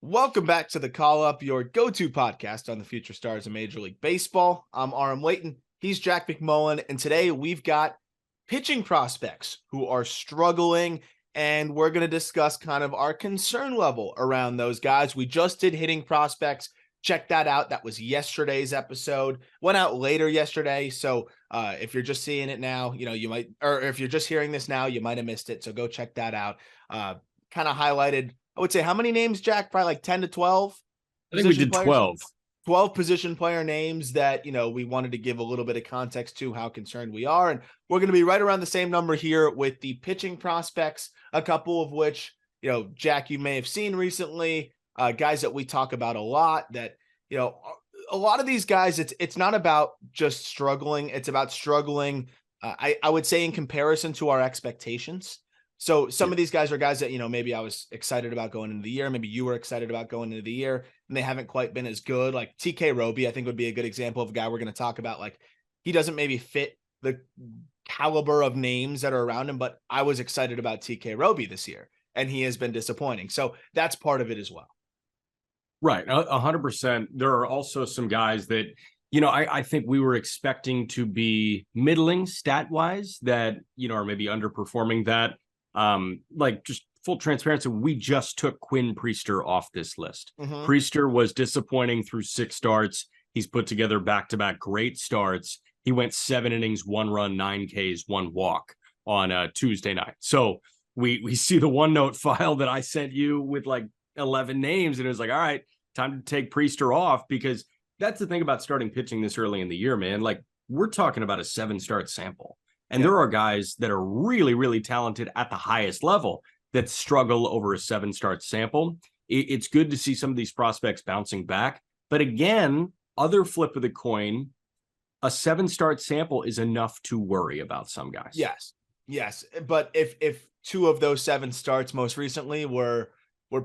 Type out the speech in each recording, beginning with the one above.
Welcome back to the Call Up, your go-to podcast on the future stars of Major League Baseball. I'm RM Layton. He's Jack McMullen, and today we've got pitching prospects who are struggling, and we're going to discuss kind of our concern level around those guys. We just did hitting prospects. Check that out. That was yesterday's episode. Went out later yesterday, so if you're just seeing it now, you might, or if you're just hearing this now, you might have missed it. So go check that out. Kind of highlighted, I would say, how many names, Jack? Probably like 10 to 12 I think we position did players. 12. 12 position player names that, we wanted to give a little bit of context to how concerned we are. And we're going to be right around the same number here with the pitching prospects, a couple of which, Jack, you may have seen recently, guys that we talk about a lot that, a lot of these guys, it's not about just struggling. It's about struggling, I would say, in comparison to our expectations. So some of these guys are guys that, maybe I was excited about going into the year. Maybe you were excited about going into the year and they haven't quite been as good. Like TK Roby, I think would be a good example of a guy we're going to talk about. Like he doesn't maybe fit the caliber of names that are around him, but I was excited about TK Roby this year and he has been disappointing. So that's part of it as well. Right. 100%. There are also some guys that, I think we were expecting to be middling stat wise that, are maybe underperforming that. Like just full transparency, we just took Quinn Priester off this list. Priester was disappointing through 6 starts. He's put together back-to-back great starts. He went 7 innings, 1 run, 9 Ks, 1 walk on Tuesday night. So we see the OneNote file that I sent you with like 11 names, and it was like, all right, time to take Priester off, because that's the thing about starting pitching this early in the year, man. Like we're talking about a 7-start sample. And there are guys that are really, really talented at the highest level that struggle over a 7-start sample. It's good to see some of these prospects bouncing back. But again, other flip of the coin, a 7-start sample is enough to worry about some guys. Yes. But if 2 of those 7 starts most recently were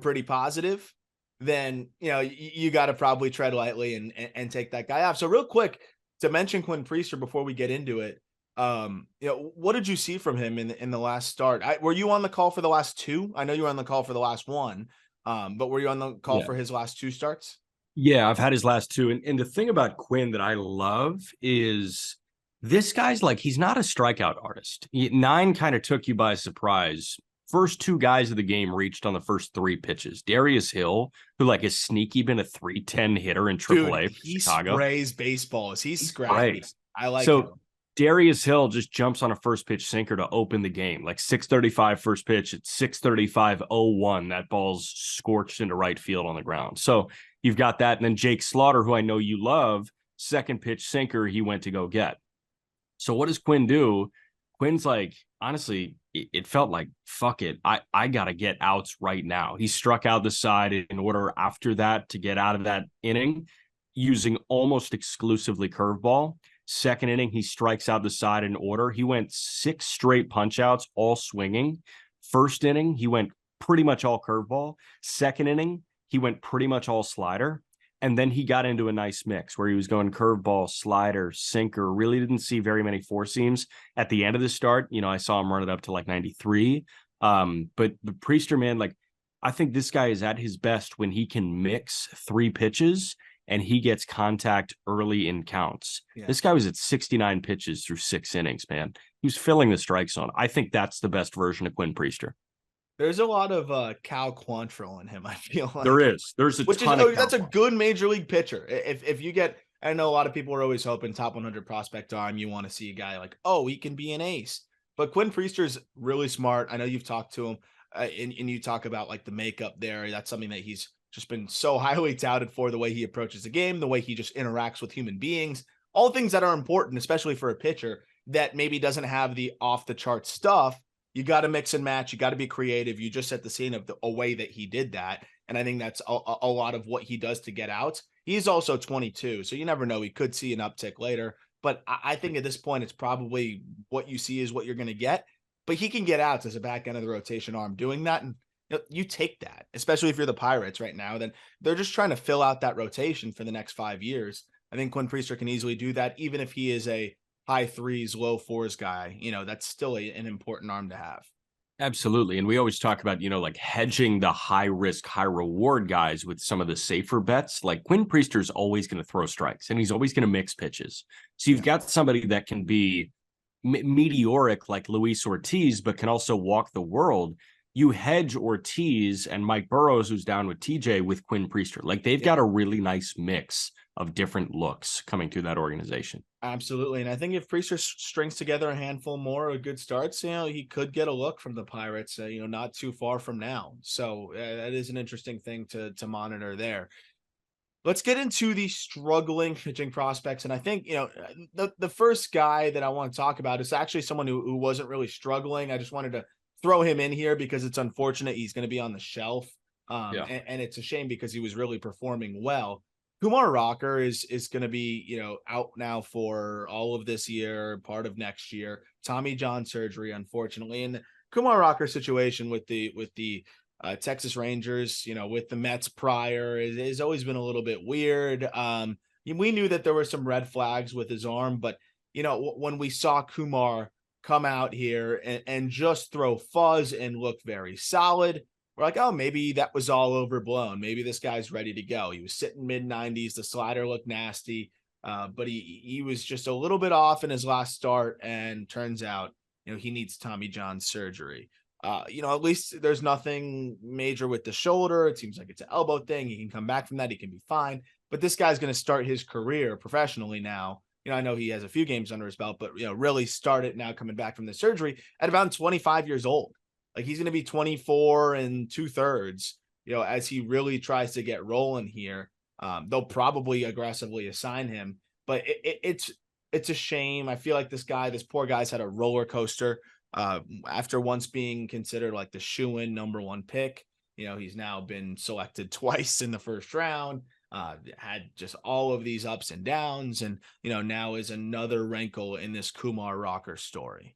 pretty positive, then, you got to probably tread lightly and take that guy off. So real quick, to mention Quinn Priester before we get into it, what did you see from him in the last start? Were you on the call for the last 2? I know you were on the call for the last 1, but were you on the call for his last 2 starts? Yeah, I've had his last 2. And the thing about Quinn that I love is this guy's like, he's not a strikeout artist. 9 kind of took you by surprise. First 2 guys of the game reached on the first 3 pitches. Darius Hill, who like is sneaky, been a 310 hitter in AAA for Chicago. He sprays baseballs. He's scrappy. I like so him. Darius Hill just jumps on a first pitch sinker to open the game. Like 6:35 first pitch at 6:35:01. That ball's scorched into right field on the ground. So you've got that. And then Jake Slaughter, who I know you love, second pitch sinker he went to go get. So what does Quinn do? Quinn's like, honestly, it felt like, fuck it. I got to get outs right now. He struck out the side in order after that to get out of that inning using almost exclusively curveball. Second inning, he strikes out the side in order. He went 6 straight punch outs, all swinging. First inning, he went pretty much all curveball. Second inning, he went pretty much all slider. And then he got into a nice mix where he was going curveball, slider, sinker. Really didn't see very many 4 seams at the end of the start. I saw him run it up to like 93. But the Priester, man, like, I think this guy is at his best when he can mix 3 pitches and he gets contact early in counts. Yeah. This guy was at 69 pitches through 6 innings, man. He was filling the strike zone. I think that's the best version of Quinn Priester. There's a lot of Cal Quantrill in him, I feel like. There is. There's a ton of that's a good major league pitcher. If you get, I know a lot of people are always hoping top 100 prospect arm, you want to see a guy like, oh, he can be an ace. But Quinn Priester's really smart. I know you've talked to him and you talk about like the makeup there. That's something that he's just been so highly touted for, the way he approaches the game, the way he just interacts with human beings, all things that are important, especially for a pitcher that maybe doesn't have the off the chart stuff. You got to mix and match. You got to be creative. You just set the scene of a way that he did that. And I think that's a lot of what he does to get out. He's also 22, so you never know. He could see an uptick later. But I think at this point, it's probably what you see is what you're going to get. But he can get outs as a back end of the rotation arm doing that. And you take that, especially if you're the Pirates right now. Then they're just trying to fill out that rotation for the next 5 years. I think Quinn Priester can easily do that, even if he is a high 3s, low 4s guy. That's still an important arm to have. Absolutely. And we always talk about, like hedging the high risk, high reward guys with some of the safer bets. Like Quinn Priester's always going to throw strikes and he's always going to mix pitches. So you've got somebody that can be meteoric like Luis Ortiz, but can also walk the world. You hedge Ortiz and Mike Burrows, who's down with TJ, with Quinn Priester. Like they've got a really nice mix of different looks coming through that organization. Absolutely. And I think if Priester strings together a handful more of good starts, he could get a look from the Pirates, not too far from now. So that is an interesting thing to monitor there. Let's get into the struggling pitching prospects. And I think, the first guy that I want to talk about is actually someone who wasn't really struggling. I just wanted to throw him in here because it's unfortunate he's going to be on the shelf. And it's a shame because he was really performing well. Kumar Rocker is going to be, out now for all of this year, part of next year. Tommy John surgery, unfortunately. And the Kumar Rocker situation with the Texas Rangers, with the Mets prior, has always been a little bit weird. We knew that there were some red flags with his arm, but when we saw Kumar come out here and just throw fuzz and look very solid, we're like, oh, maybe that was all overblown. Maybe this guy's ready to go. He was sitting mid-90s. The slider looked nasty, but he was just a little bit off in his last start, and turns out, he needs Tommy John surgery. At least there's nothing major with the shoulder. It seems like it's an elbow thing. He can come back from that. He can be fine. But this guy's going to start his career professionally now. I know he has a few games under his belt, but, really start it now coming back from the surgery at about 25 years old. Like he's going to be 24 and 2/3, as he really tries to get rolling here. They'll probably aggressively assign him, but it's a shame. I feel like this poor guy's had a roller coaster. After once being considered like the shoo-in #1 pick, he's now been selected twice in the first round, had just all of these ups and downs, and, now is another wrinkle in this Kumar Rocker story.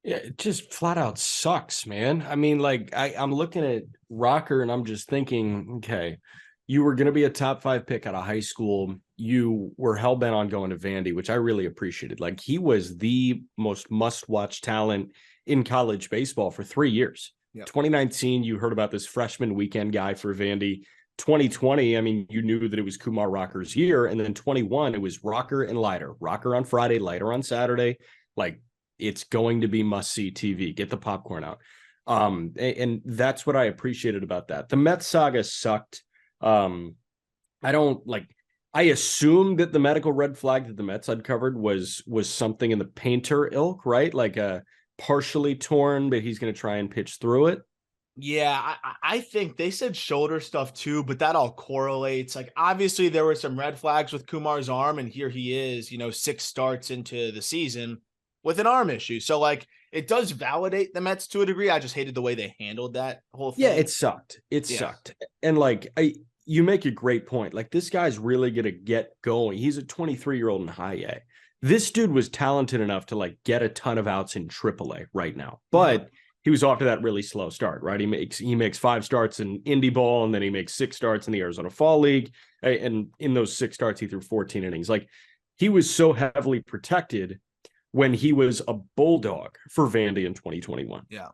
Yeah, it just flat out sucks, man. I mean, like I'm looking at Rocker and I'm just thinking, okay, you were going to be a top 5 pick out of high school. You were hell bent on going to Vandy, which I really appreciated. Like he was the most must-watch talent in college baseball for 3 years. Yep. 2019, you heard about this freshman weekend guy for Vandy. 2020, I mean, you knew that it was Kumar Rocker's year. And then 21, it was Rocker and Leiter. Rocker on Friday, Leiter on Saturday. Like, it's going to be must-see TV. Get the popcorn out. And that's what I appreciated about that. The Mets saga sucked. I assumed that the medical red flag that the Mets uncovered was something in the Painter ilk, right? Like a partially torn, but he's going to try and pitch through it. Yeah, I think they said shoulder stuff too, but that all correlates. Like, obviously there were some red flags with Kumar's arm, and here he is, 6 starts into the season with an arm issue. So, like, it does validate the Mets to a degree. I just hated the way they handled that whole thing. Yeah, it sucked. It sucked. And, like, you make a great point. Like, this guy's really going to get going. He's a 23-year-old in high A. This dude was talented enough to, like, get a ton of outs in AAA right now. But he was off to that really slow start, right? He makes 5 starts in Indie Ball, and then he makes 6 starts in the Arizona Fall League. And in those 6 starts, he threw 14 innings. Like, he was so heavily protected when he was a bulldog for Vandy in 2021. Yeah.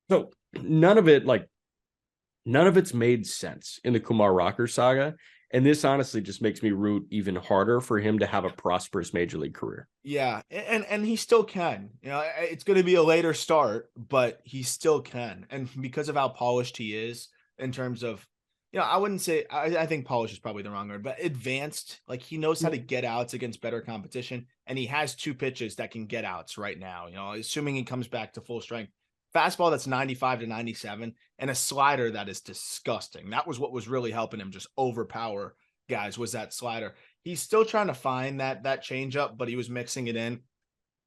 So none of it's made sense in the Kumar Rocker saga. And this honestly just makes me root even harder for him to have a prosperous major league career. Yeah. And he still can, it's going to be a later start, but he still can. And because of how polished he is in terms of, I wouldn't say, I think polish is probably the wrong word, but advanced. Like, he knows how to get outs against better competition, and he has 2 pitches that can get outs right now, assuming he comes back to full strength. Fastball that's 95 to 97, and a slider that is disgusting. That was what was really helping him just overpower guys, was that slider. He's still trying to find that changeup, but he was mixing it in.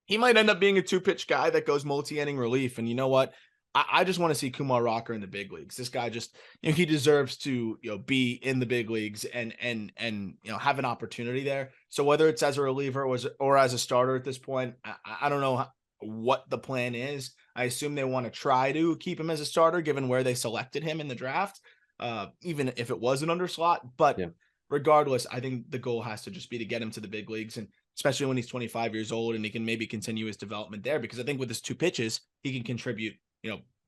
He might end up being a 2-pitch guy that goes multi-inning relief. And you know what? I just want to see Kumar Rocker in the big leagues. This guy just, he deserves to, be in the big leagues and have an opportunity there. So whether it's as a reliever or as a starter at this point, I don't know what the plan is. I assume they want to try to keep him as a starter, given where they selected him in the draft, even if it was an underslot. But regardless, I think the goal has to just be to get him to the big leagues, and especially when he's 25 years old and he can maybe continue his development there, because I think with his 2 pitches, he can contribute,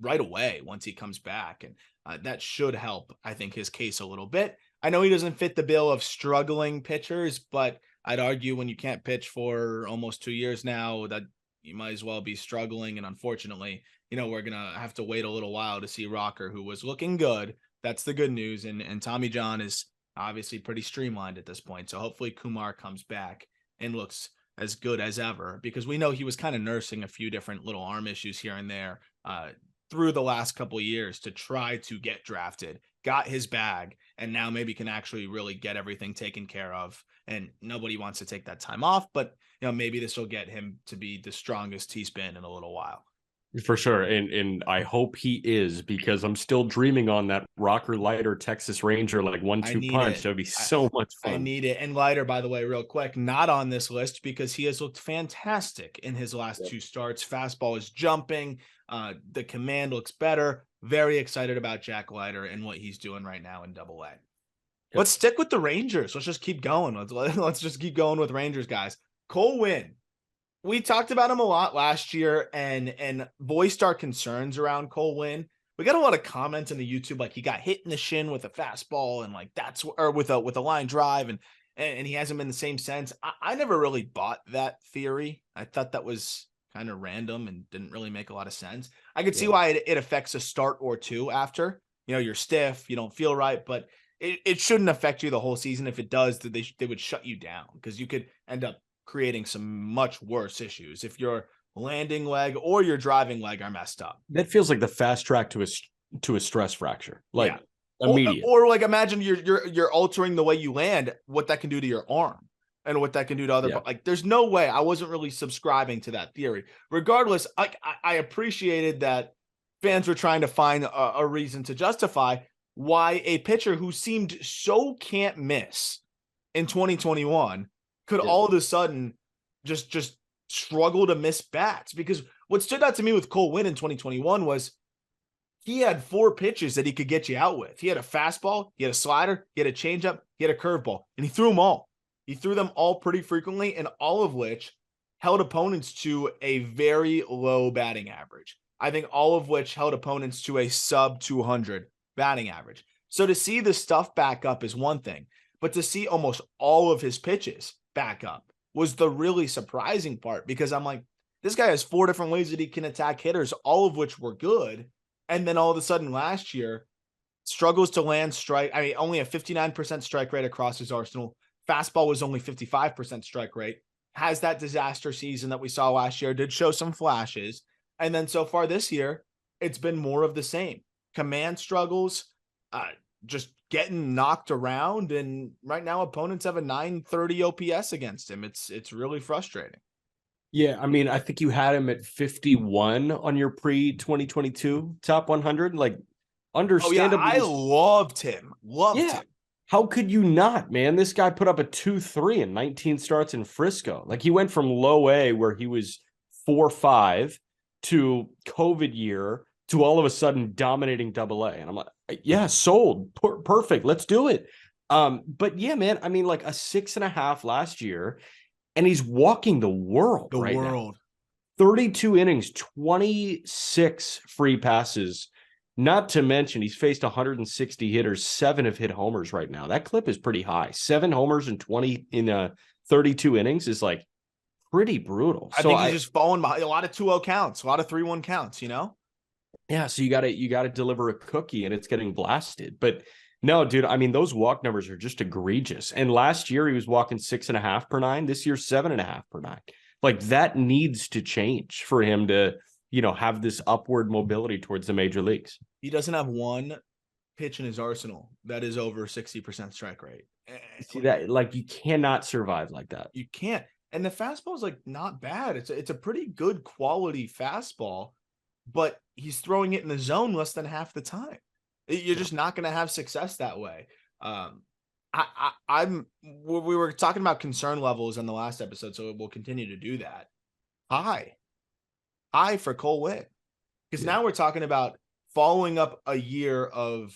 right away once he comes back. And that should help, I think, his case a little bit. I know he doesn't fit the bill of struggling pitchers, but I'd argue when you can't pitch for almost 2 years now, that you might as well be struggling. And unfortunately, we're going to have to wait a little while to see Rocker, who was looking good. That's the good news. And Tommy John is obviously pretty streamlined at this point. So hopefully Kumar comes back and looks as good as ever, because we know he was kind of nursing a few different little arm issues here and there through the last couple of years to try to get drafted, got his bag, and now maybe can actually really get everything taken care of. And nobody wants to take that time off, but maybe this will get him to be the strongest he's been in a little while. For sure. And I hope he is, because I'm still dreaming on that Rocker Leiter Texas Ranger, like 1-2 punch. That would be so much fun. I need it. And Leiter, by the way, real quick, not on this list because he has looked fantastic in his last 2 starts. Fastball is jumping. The command looks better. Very excited about Jack Leiter and what he's doing right now in Double A. Let's stick with the Rangers. Let's just keep going. Let's just keep going with Rangers, guys. Cole Winn. We talked about him a lot last year and voiced our concerns around Cole Winn. We got a lot of comments in the YouTube, like he got hit in the shin with a fastball and like or with a line drive and he hasn't been the same since. I never really bought that theory. I thought that was kind of random and didn't really make a lot of sense. I could see why it affects a start or two after. You're stiff, you don't feel right, but it shouldn't affect you the whole season. If it does, they would shut you down because you could end up creating some much worse issues if your landing leg or your driving leg are messed up. That feels like the fast track to a stress fracture, like immediate. Or like imagine you're altering the way you land, what that can do to your arm and what that can do to other. Like there's no way. I wasn't really subscribing to that theory. Regardless, I appreciated that fans were trying to find a reason to justify why a pitcher who seemed so can't miss in 2021 could all of a sudden just struggle to miss bats. Because what stood out to me with Cole Winn in 2021 was he had 4 pitches that he could get you out with. He had a fastball, he had a slider, he had a changeup, he had a curveball, and he threw them all. He threw them all pretty frequently, and all of which held opponents to a very low batting average. I think all of which held opponents to a sub 200 batting average. So to see the stuff back up is one thing, but to see almost all of his pitches back up was the really surprising part, because I'm like, this guy has 4 different ways that he can attack hitters, all of which were good. And then all of a sudden last year struggles to land strike. I mean, only a 59% strike rate across his arsenal. Fastball was only 55% strike rate. Has that disaster season that we saw last year, did show some flashes. And then so far this year, it's been more of the same. Command struggles, just getting knocked around, and right now opponents have a 930 OPS against him. It's really frustrating. Yeah, I mean, I think you had him at 51 on your pre-2022 top 100. Like, understandably, I loved him. Him. How could you not, man? This guy put up a 2.3 in 19 starts in Frisco. Like, he went from low A, where he was 4.5, to COVID year, to all of a sudden dominating Double A. And I'm like, yeah, sold. Perfect. Let's do it. But yeah, man, I mean, like a 6.5 last year, and he's walking the world now. 32 innings, 26 free passes. Not to mention, he's faced 160 hitters. 7 have hit homers right now. That clip is pretty high. 7 homers in 32 innings is like pretty brutal. I think he's just falling behind a lot of 2-0 counts, a lot of 3-1 counts, Yeah, so you gotta deliver a cookie, and it's getting blasted. But no, dude, I mean, those walk numbers are just egregious. And last year he was walking 6.5 per 9. This year 7.5 per 9. Like, that needs to change for him to, have this upward mobility towards the major leagues. He doesn't have one pitch in his arsenal that is over 60% strike rate. See that? Like, you cannot survive like that. You can't. And the fastball is like not bad. It's a pretty good quality fastball, but he's throwing it in the zone less than half the time. You're just not going to have success that way. We were talking about concern levels in the last episode, so we'll continue to do that. High for Cole Winn, because now we're talking about following up a year of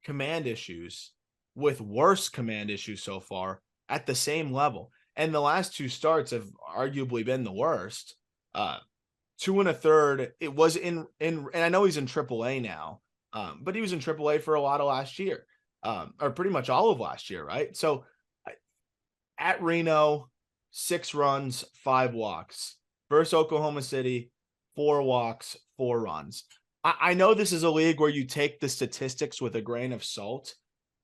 command issues with worse command issues so far at the same level. And the last 2 starts have arguably been the worst. 2 1/3. It was and I know he's in AAA now, but he was in AAA for a lot of last year, or pretty much all of last year, right? So at Reno, 6 runs, 5 walks. Versus Oklahoma City, 4 walks, 4 runs. I know this is a league where you take the statistics with a grain of salt,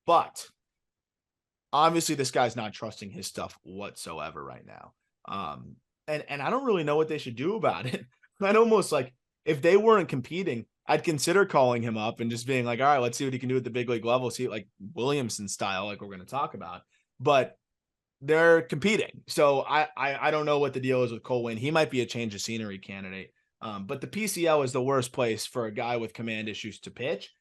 but obviously this guy's not trusting his stuff whatsoever right now. And I don't really know what they should do about it. I'd almost like, if they weren't competing, I'd consider calling him up and just being like, all right, let's see what he can do at the big league level. See, like Williamson style, like we're going to talk about. But they're competing. So I don't know what the deal is with Cole Winn. He might be a change of scenery candidate. But the PCL is the worst place for a guy with command issues to pitch.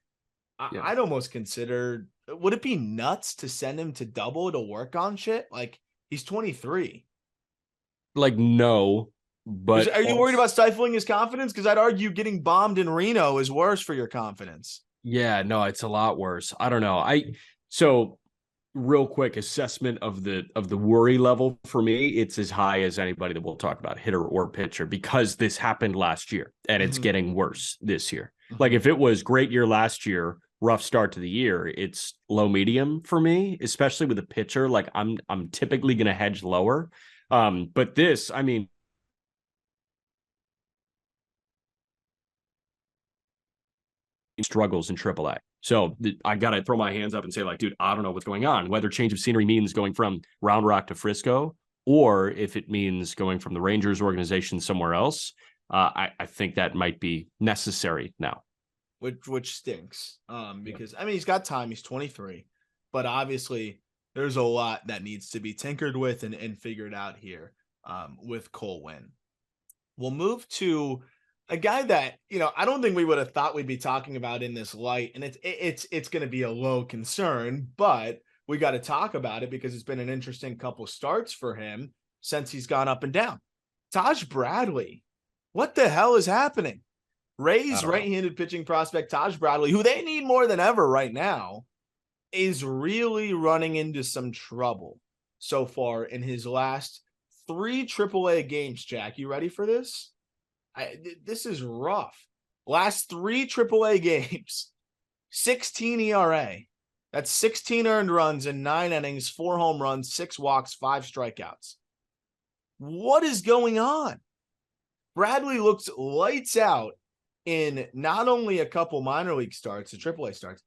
I'd almost consider, would it be nuts to send him to Double to work on shit? Like, he's 23. Like, no, but are you worried about stifling his confidence? Because I'd argue getting bombed in Reno is worse for your confidence. Yeah, no, it's a lot worse. I don't know. So real quick assessment of the worry level for me, it's as high as anybody that we'll talk about, hitter or pitcher, because this happened last year and it's getting worse this year. Like, if it was great year last year, rough start to the year, it's low medium for me, especially with a pitcher. Like, I'm typically going to hedge lower. But this, I mean, struggles in AAA. So I got to throw my hands up and say, like, dude, I don't know what's going on, whether change of scenery means going from Round Rock to Frisco, or if it means going from the Rangers organization somewhere else. I think that might be necessary now. Which stinks. Because I mean, he's got time, he's 23, but obviously there's a lot that needs to be tinkered with and figured out here with Cole Winn. We'll move to a guy that, I don't think we would have thought we'd be talking about in this light, and it's going to be a low concern, but we got to talk about it because it's been an interesting couple starts for him since he's gone up and down. Taj Bradley, what the hell is happening? Rays right-handed pitching prospect Taj Bradley, who they need more than ever right now, is really running into some trouble so far in his last 3 AAA games. Jack, you ready for this? This is rough. Last 3 AAA games, 16 ERA. That's 16 earned runs in 9 innings, 4 home runs, 6 walks, 5 strikeouts. What is going on? Bradley looks lights out in not only a couple minor league starts, the AAA starts,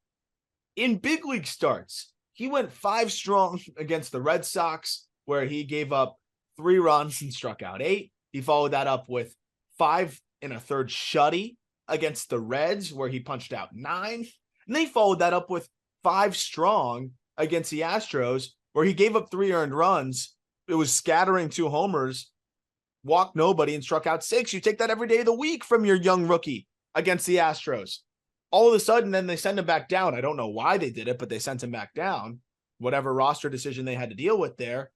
in big league starts. He went 5 strong against the Red Sox, where he gave up 3 runs and struck out 8. He followed that up with 5 1/3 shutty against the Reds, where he punched out 9. And they followed that up with 5 strong against the Astros, where he gave up 3 earned runs. It was scattering 2 homers, walked nobody, and struck out 6. You take that every day of the week from your young rookie against the Astros. All of a sudden, then they send him back down. I don't know why they did it, but they sent him back down. Whatever roster decision they had to deal with there.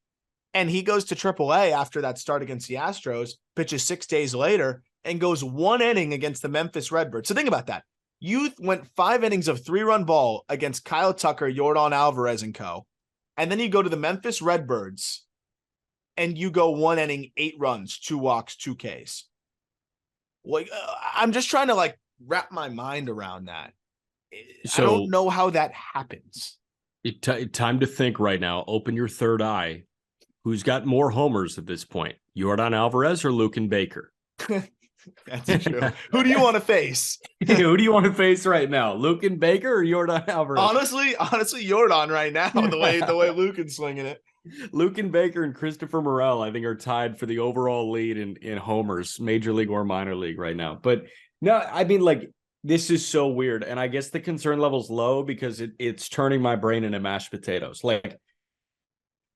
And he goes to AAA after that start against the Astros, pitches 6 days later, and goes 1 inning against the Memphis Redbirds. So think about that. You went 5 innings of 3-run ball against Kyle Tucker, Yordan Alvarez, and co. And then you go to the Memphis Redbirds, and you go 1 inning, 8 runs, 2 walks, 2 Ks. Like, I'm just trying to wrap my mind around that. So, I don't know how that happens. Time to think right now. Open your third eye. Who's got more homers at this point? Yordan Alvarez or Luken Baker? That's true. Who do you want to face? Who do you want to face right now? Luken Baker or Yordan Alvarez? Honestly, Yordan right now, the way Luken's swinging it. Luken Baker and Christopher Morel, I think, are tied for the overall lead in homers, major league or minor league right now. But no, I mean, this is so weird. And I guess the concern level's low because it's turning my brain into mashed potatoes.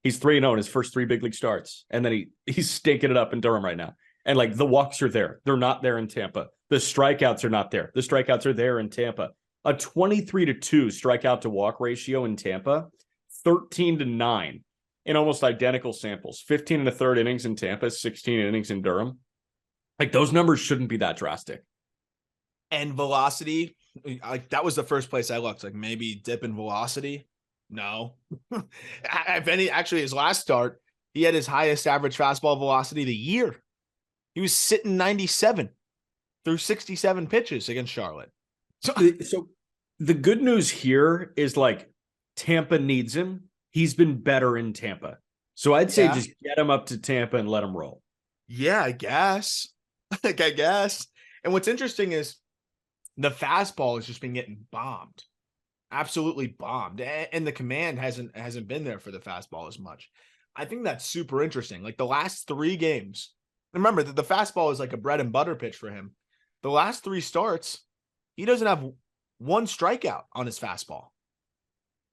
He's 3-0 in his first 3 big league starts. And then he's stinking it up in Durham right now. And the walks are there. They're not there in Tampa. The strikeouts are not there. The strikeouts are there in Tampa. A 23-2 strikeout to walk ratio in Tampa, 13-9 in almost identical samples. 15 1/3 innings in Tampa, 16 innings in Durham. Those numbers shouldn't be that drastic. And velocity, that was the first place I looked. Maybe dip in velocity. No. If any, actually, his last start, he had his highest average fastball velocity of the year. He was sitting 97. through 67 pitches against Charlotte. So the good news here is like Tampa needs him. He's been better in Tampa. So I'd say just get him up to Tampa and let him roll. Yeah, I guess. I guess. And what's interesting is the fastball has just been getting bombed. Absolutely bombed. And the command hasn't been there for the fastball as much. I think that's super interesting. Like the last 3 games. Remember that the fastball is like a bread and butter pitch for him. The last 3 starts, he doesn't have 1 strikeout on his fastball.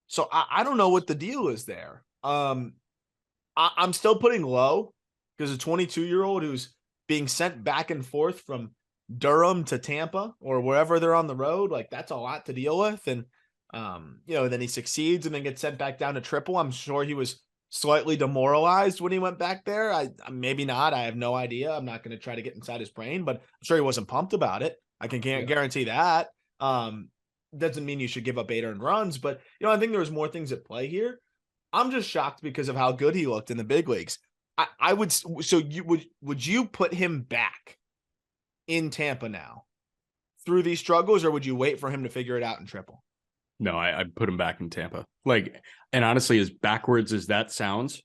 So I don't know what the deal is there. I'm still putting low because a 22-year-old who's being sent back and forth from Durham to Tampa or wherever they're on the road, like that's a lot to deal with. And, then he succeeds and then gets sent back down to Triple. I'm sure he was slightly demoralized when he went back there. I maybe not. I have no idea. I'm not going to try to get inside his brain, but I'm sure he wasn't pumped about it. I can guarantee that. Doesn't mean you should give up 8 earned runs, but I think there's more things at play here. I'm just shocked because of how good he looked in the big leagues. I would. So would you put him back in Tampa now through these struggles, or would you wait for him to figure it out in Triple? No, I'd put him back in Tampa. Like, and honestly, as backwards as that sounds,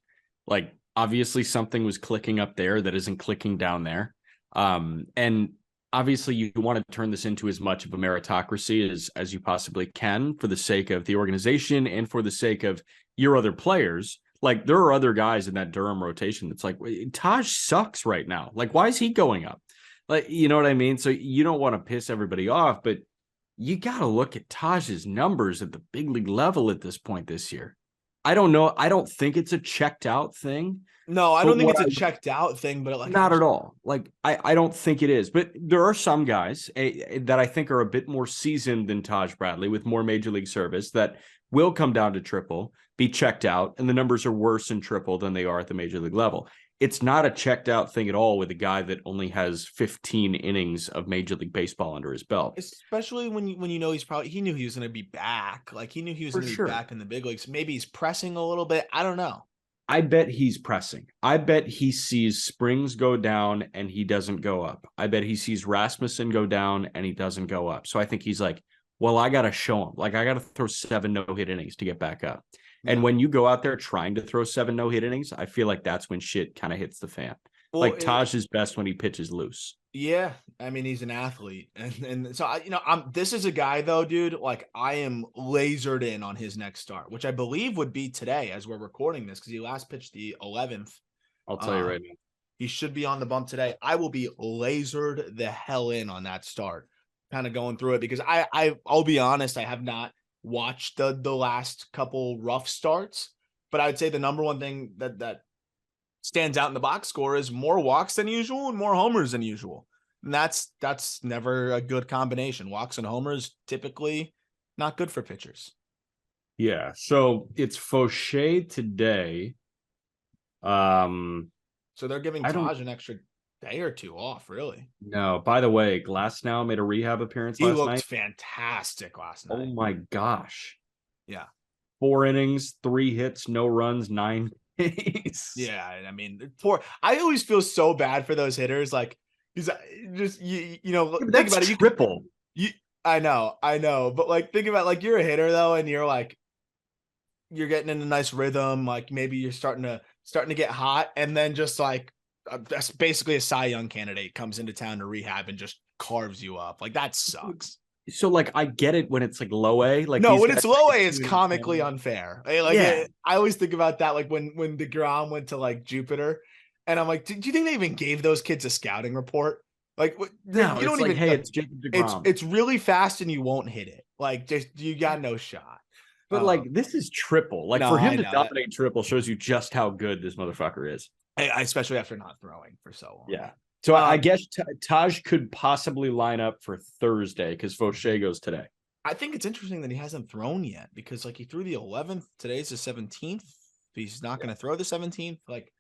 like obviously something was clicking up there that isn't clicking down there. And obviously you want to turn this into as much of a meritocracy as you possibly can for the sake of the organization and for the sake of your other players. Like there are other guys in that Durham rotation that's like, Taj sucks right now. Like, why is he going up? Like, you know what I mean? So you don't want to piss everybody off, but you got to look at Taj's numbers at the big league level at this point this year. I don't know. I don't think it's a checked out thing. No, I don't think it's a checked out thing, but not at all. Like, I don't think it is. But there are some guys that I think are a bit more seasoned than Taj Bradley with more major league service that will come down to Triple, be checked out, and the numbers are worse in Triple than they are at the major league level. It's not a checked out thing at all with a guy that only has 15 innings of Major League Baseball under his belt. Especially when he knew he was going to be back. Like he knew he was going to be back in the big leagues. Maybe he's pressing a little bit. I don't know. I bet he's pressing. I bet he sees Springs go down and he doesn't go up. I bet he sees Rasmussen go down and he doesn't go up. So I think he's like, well, I got to show him. Like I got to throw 7 no-hit innings to get back up. And when you go out there trying to throw 7 no-hit innings, I feel like that's when shit kind of hits the fan. Well, like Taj is best when he pitches loose. Yeah, I mean he's an athlete, and so this is a guy though, dude. Like I am lasered in on his next start, which I believe would be today as we're recording this because he last pitched the 11th. I'll tell you right now, he should be on the bump today. I will be lasered the hell in on that start, kind of going through it because I'll be honest, I have not watched the last couple rough starts, but I'd say the number one thing that stands out in the box score is more walks than usual and more homers than usual. And that's never a good combination. Walks and homers typically not good for pitchers. Yeah. So it's Fauché today. So they're giving Taj an extra day or 2 off, really. No, by the way, Glasnow made a rehab appearance last night. He looked fantastic last night. Oh my gosh. Yeah. 4 innings, 3 hits, no runs, 9 days. Yeah, I mean, I always feel so bad for those hitters. Like he's just think about it. Triple. I know, but like think about like you're a hitter though, and you're you're getting in a nice rhythm. Like maybe you're starting to get hot, and then just like that's basically a Cy Young candidate comes into town to rehab and just carves you up. Like that sucks. So like I get it when it's like low A. Like no, when it's low A, it's comically unfair. I always think about that. Like when DeGrom went to like Jupiter, and I'm like, do you think they even gave those kids a scouting report? Like, no, you don't even. Hey, it's Jacob DeGrom. It's really fast and you won't hit it. Like, just you got no shot. But like this is Triple. Like for him to dominate Triple shows you just how good this motherfucker is. Especially after not throwing for so long. Yeah. So I guess Taj could possibly line up for Thursday because Fauché goes today. I think it's interesting that he hasn't thrown yet because like he threw the 11th. Today's the 17th. He's not going to throw the 17th. Like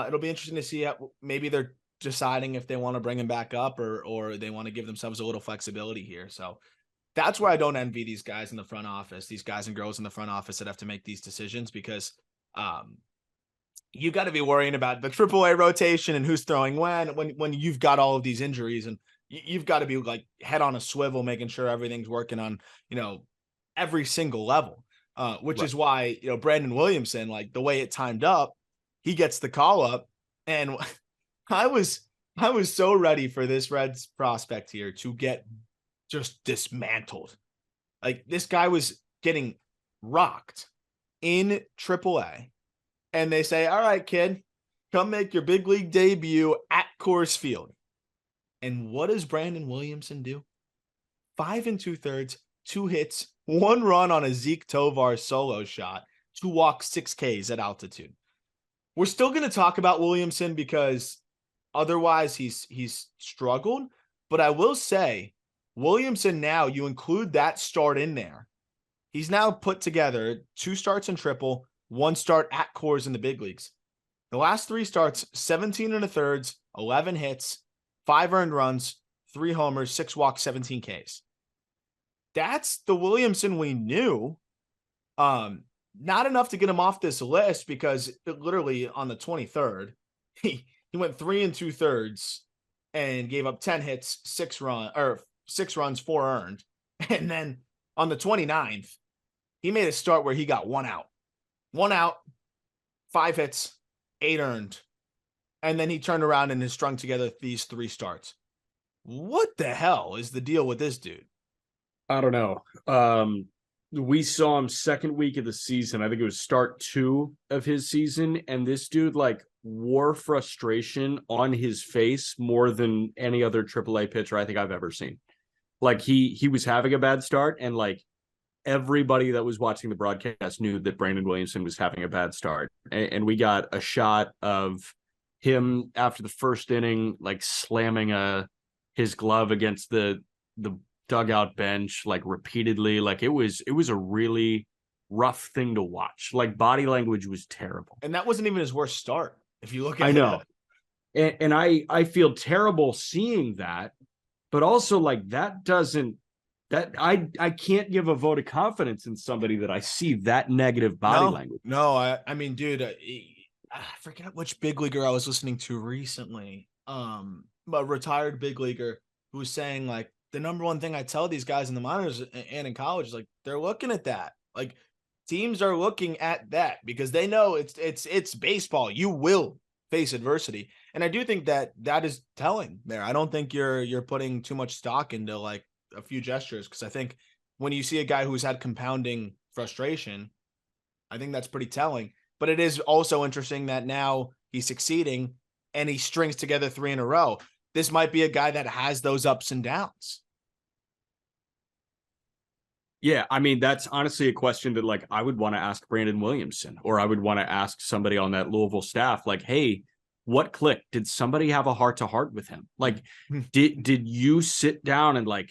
it'll be interesting to see how maybe they're deciding if they want to bring him back up or they want to give themselves a little flexibility here. So that's where I don't envy these guys in the front office, these guys and girls in the front office that have to make these decisions because you got to be worrying about the AAA rotation and who's throwing when you've got all of these injuries and you've got to be like head on a swivel, making sure everything's working on, every single level. Which Right. is why, Brandon Williamson, like the way it timed up, he gets the call up. And I was so ready for this Reds prospect here to get just dismantled. Like this guy was getting rocked in AAA. And they say, all right, kid, come make your big league debut at Coors Field. And what does Brandon Williamson do? 5 2/3, 2 hits, 1 run on a Zeke Tovar solo shot, 2 walks, 6 Ks at altitude. We're still going to talk about Williamson because otherwise he's struggled. But I will say, Williamson now, you include that start in there. He's now put together 2 starts in triple, 1 start at Coors in the big leagues. The last 3 starts, 17 1/3, 11 hits, 5 earned runs, 3 homers, 6 walks, 17 Ks. That's the Williamson we knew. Not enough to get him off this list because literally on the 23rd, he went 3 2/3 and gave up 10 hits, 6 runs, 4 earned. And then on the 29th, he made a start where he got 1 out. 1 out, 5 hits, 8 earned. And then he turned around and has strung together these 3 starts. What the hell is the deal with this dude? I don't know. We saw him second week of the season. I think it was start 2 of his season. And this dude like wore frustration on his face more than any other AAA pitcher I think I've ever seen. Like he was having a bad start, and like everybody that was watching the broadcast knew that Brandon Williamson was having a bad start. And we got a shot of him after the first inning, like slamming his glove against the dugout bench, like repeatedly. Like it was a really rough thing to watch. Like body language was terrible. And that wasn't even his worst start. If you look at I know. And I feel terrible seeing that, but also like that doesn't, that I can't give a vote of confidence in somebody that I see that negative body language. No, I mean, dude, I forget which big leaguer I was listening to recently. A retired big leaguer who was saying like the number one thing I tell these guys in the minors and in college is like they're looking at that. Like teams are looking at that because they know it's baseball. You will face adversity, and I do think that is telling there. I don't think you're putting too much stock into like a few gestures, because I think when you see a guy who's had compounding frustration, I think that's pretty telling. But it is also interesting that now he's succeeding and he strings together 3 in a row. This might be a guy that has those ups and downs. Yeah, I mean, that's honestly a question that like I would want to ask Brandon Williamson, or I would want to ask somebody on that Louisville staff, like, hey, what clicked? Did somebody have a heart-to-heart with him? Like, did you sit down and like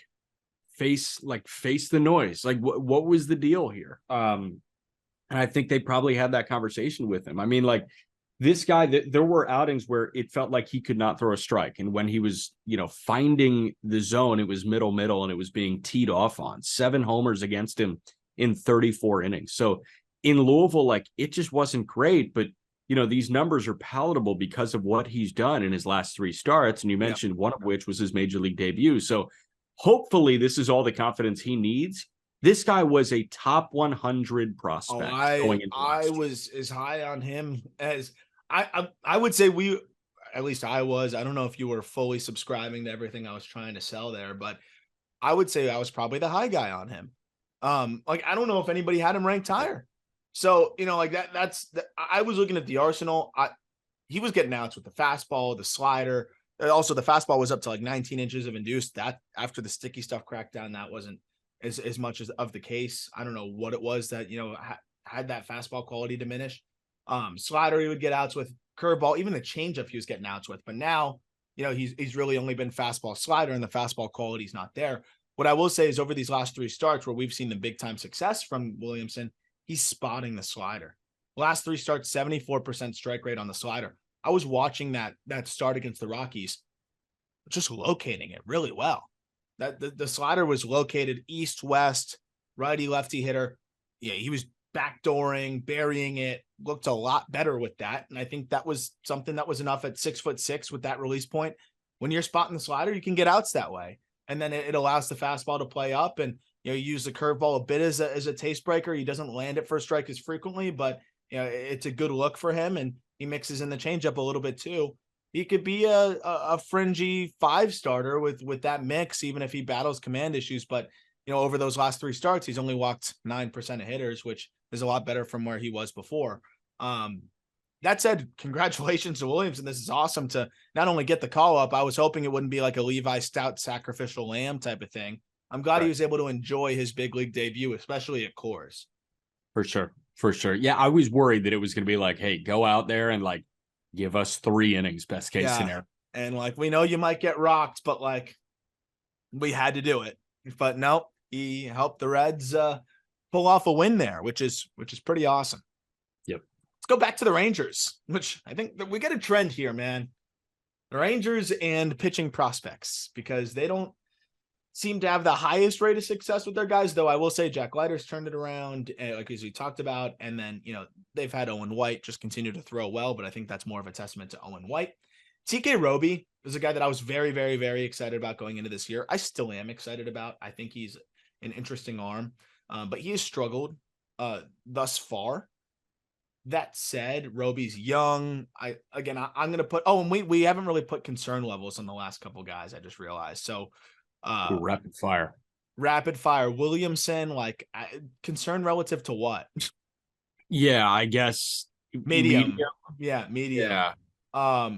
face the noise? Like what was the deal here? And I think they probably had that conversation with him. I mean, like this guy, there were outings where it felt like he could not throw a strike. And when he was, finding the zone, it was middle, and it was being teed off on. 7 homers against him in 34 innings. So in Louisville, like it just wasn't great, but these numbers are palatable because of what he's done in his last 3 starts. And you mentioned one of which was his major league debut. So hopefully this is all the confidence he needs. This guy was a top 100 prospect. I was as high on him as I would say at least I was. I don't know if you were fully subscribing to everything I was trying to sell there, but I would say I was probably the high guy on him. Like I don't know if anybody had him ranked higher. So, like I was looking at the arsenal. He was getting outs with the fastball, the slider. Also, the fastball was up to like 19 inches of induced. That after the sticky stuff crackdown, that wasn't as much as of the case. I don't know what it was that, had that fastball quality diminish. Slider, he would get outs with, curveball, even the changeup he was getting outs with. But now, he's really only been fastball slider, and the fastball quality is not there. What I will say is over these last 3 starts where we've seen the big time success from Williamson, he's spotting the slider. Last 3 starts, 74% strike rate on the slider. I was watching that start against the Rockies, just locating it really well. That the slider was located east, west, righty, lefty hitter. Yeah, he was backdooring, burying it, looked a lot better with that. And I think that was something that was enough at 6'6" with that release point. when you're spotting the slider, you can get outs that way. And then it allows the fastball to play up, and, you use the curveball a bit as a taste breaker. He doesn't land it for a strike as frequently, but, it's a good look for him, and he mixes in the changeup a little bit too. He could be a fringy 5-starter with that mix, even if he battles command issues. But, over those last 3 starts, he's only walked 9% of hitters, which is a lot better from where he was before. That said, congratulations to Williamson. This is awesome to not only get the call up. I was hoping it wouldn't be like a Levi Stout sacrificial lamb type of thing. I'm glad he was able to enjoy his big league debut, especially at Coors. For sure. For sure. Yeah, I was worried that it was going to be like, hey, go out there and like give us 3 innings, best case scenario. And like, we know you might get rocked, but like, we had to do it. But no, he helped the Reds pull off a win there, which is pretty awesome. Yep. Let's go back to the Rangers, which I think that we get a trend here, man. The Rangers and pitching prospects, because they don't seem to have the highest rate of success with their guys, though I will say Jack Leiter's turned it around, like as we talked about. And then, they've had Owen White just continue to throw well, but I think that's more of a testament to Owen White. TK Roby is a guy that I was very, very, very excited about going into this year. I still am excited about. I think he's an interesting arm, but he has struggled thus far. That said, Roby's young. I'm going to put, and we haven't really put concern levels on the last couple guys, I just realized. So, rapid fire. Williamson, like, concern relative to what? Yeah, I guess medium. Yeah, medium. Yeah.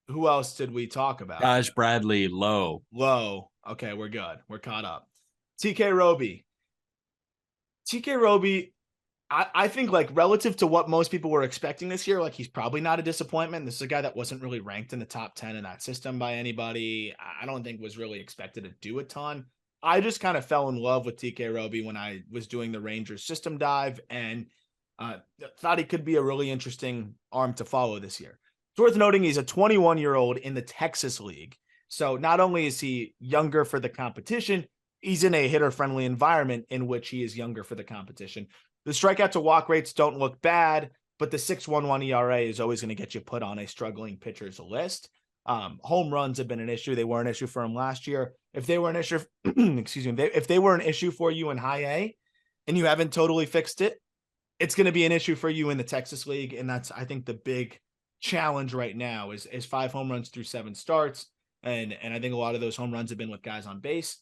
Who else did we talk about? Taj Bradley, low. Okay, we're good. We're caught up. TK Roby, I think, like, relative to what most people were expecting this year, like, he's probably not a disappointment. This is a guy that wasn't really ranked in the top 10 in that system by anybody. I don't think was really expected to do a ton. I just kind of fell in love with TK Roby when I was doing the Rangers system dive, and thought he could be a really interesting arm to follow this year. It's worth noting he's a 21-year-old in the Texas League. So not only is he younger for the competition, he's in a hitter-friendly environment in which he is younger for the competition. The strikeout to walk rates don't look bad, but the 6.11 ERA is always going to get you put on a struggling pitcher's list. Home runs have been an issue. They were an issue for him last year. If they were an issue, if they were an issue for you in high A and you haven't totally fixed it, it's going to be an issue for you in the Texas League. And that's, I think, the big challenge right now is 5 home runs through 7 starts. And I think a lot of those home runs have been with guys on base.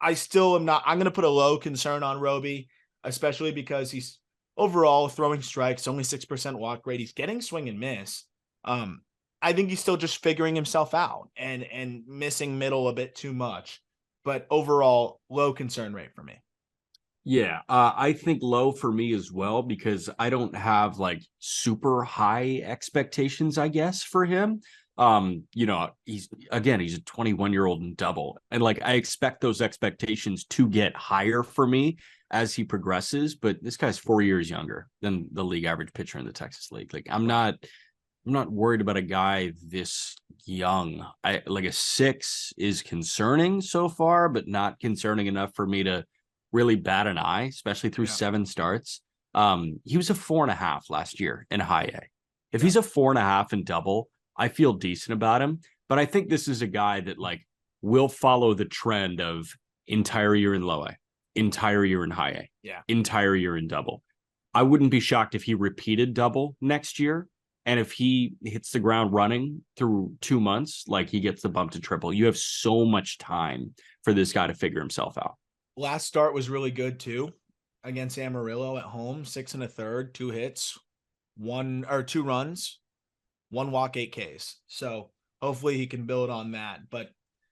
I still am not, I'm going to put a low concern on Roby, especially because he's overall throwing strikes, only 6% walk rate. He's getting swing and miss. I think he's still just figuring himself out and missing middle a bit too much, but overall low concern rate for me. Yeah, I think low for me as well, because I don't have like super high expectations, I guess, for him. He's a 21-year-old in double. And like, I expect those expectations to get higher for me as he progresses, but this guy's 4 years younger than the league average pitcher in the Texas League. Like, I'm not worried about a guy this young. A 6 is concerning so far, but not concerning enough for me to really bat an eye, especially through 7 starts. He was a 4.5 last year in high A. If he's a 4.5 in double, I feel decent about him. But I think this is a guy that like will follow the trend of entire year in low A, entire year in high A, entire year in double. I wouldn't be shocked if he repeated double next year. And if he hits the ground running through 2 months, like he gets the bump to triple. You have so much time for this guy to figure himself out. Last start was really good too, against Amarillo at home, 6 1/3, 2 hits, 2 runs, 1 walk, 8 Ks. So hopefully he can build on that. But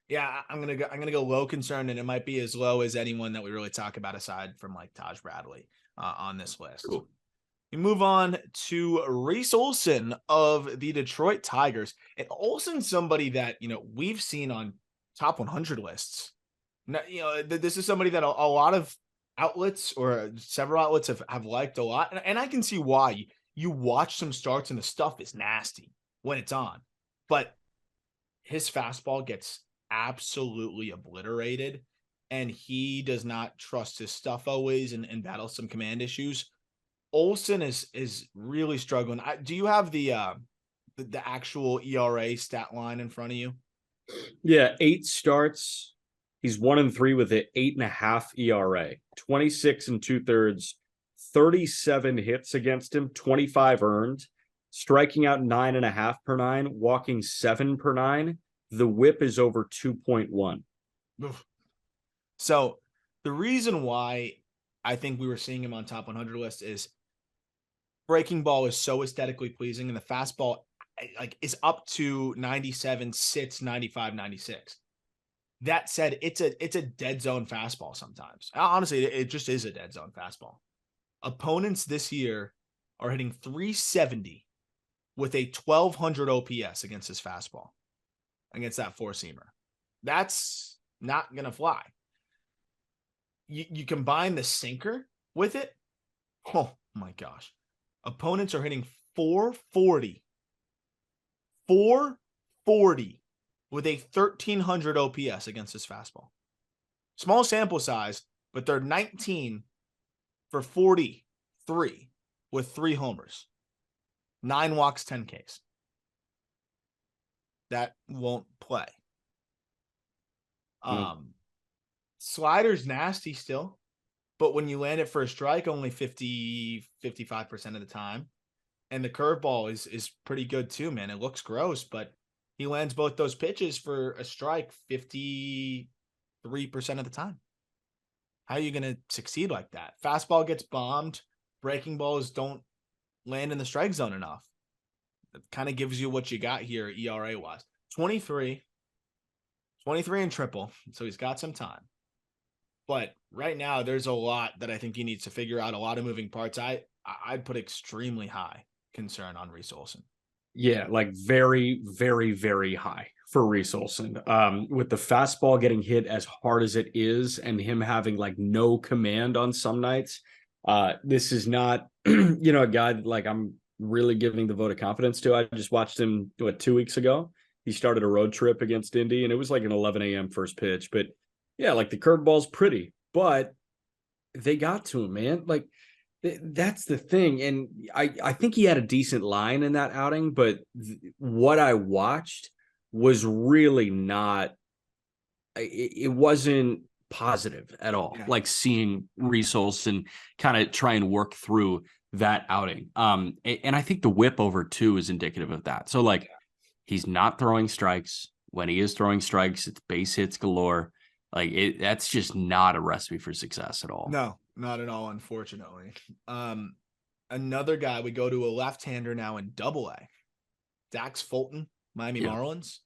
yeah, I'm gonna go low concern, and it might be as low as anyone that we really talk about aside from like Taj Bradley on this list. Cool. We move on to Reese Olson of the Detroit Tigers. And Olson's somebody that, we've seen on top 100 lists. Now, this is somebody that a lot of outlets or several outlets have liked a lot. And I can see why. You watch some starts and the stuff is nasty when it's on. But his fastball gets absolutely obliterated. And he does not trust his stuff always and battles some command issues. Olson is really struggling. Do you have the actual ERA stat line in front of you? Yeah, 8 starts. He's 1-3 with an 8.5 ERA, 26 2/3, 37 hits against him, 25 earned, striking out 9.5 per nine, walking 7 per nine. The whip is over 2.1. So the reason why I think we were seeing him on top 100 list is breaking ball is so aesthetically pleasing, and the fastball is up to 97, sits 95, 96. That said, it's a dead zone fastball sometimes. Honestly, it just is a dead zone fastball. Opponents this year are hitting 370 with a 1200 OPS against his fastball, against that four-seamer. That's not going to fly. You combine the sinker with it. Oh my gosh. Opponents are hitting 440 with a 1300 OPS against his fastball. Small sample size, but they're 19 for 43 with 3 homers, 9 walks, 10 Ks. That won't play. Slider's nasty still, but when you land it for a strike, only 55% of the time. And the curveball is pretty good too, man. It looks gross, but he lands both those pitches for a strike 53% of the time. How are you going to succeed like that? Fastball gets bombed. Breaking balls don't land in the strike zone enough. It kind of gives you what you got here ERA-wise. 23 and triple, so he's got some time. But right now, there's a lot that I think he needs to figure out, a lot of moving parts. I'd put extremely high concern on Reese Olson. Yeah, like very, very, very high for Reese Olson. With the fastball getting hit as hard as it is and him having like no command on some nights, this is not, a guy that like I'm really giving the vote of confidence to. I just watched him 2 weeks ago. He started a road trip against Indy, and it was like an 11 a.m. first pitch. But yeah, like the curveball's pretty, but they got to him, man. Like that's the thing. And I think he had a decent line in that outing, but what I watched was really not, it wasn't positive at all. Yeah. Like seeing Reese Olson kind of try and work through that outing. And I think the whip over 2 is indicative of that. So like he's not throwing strikes. When he is throwing strikes, it's base hits galore. Like that's just not a recipe for success at all. No, not at all, unfortunately. Another guy, we go to a left-hander now in Double-A. Dax Fulton, Miami Marlins.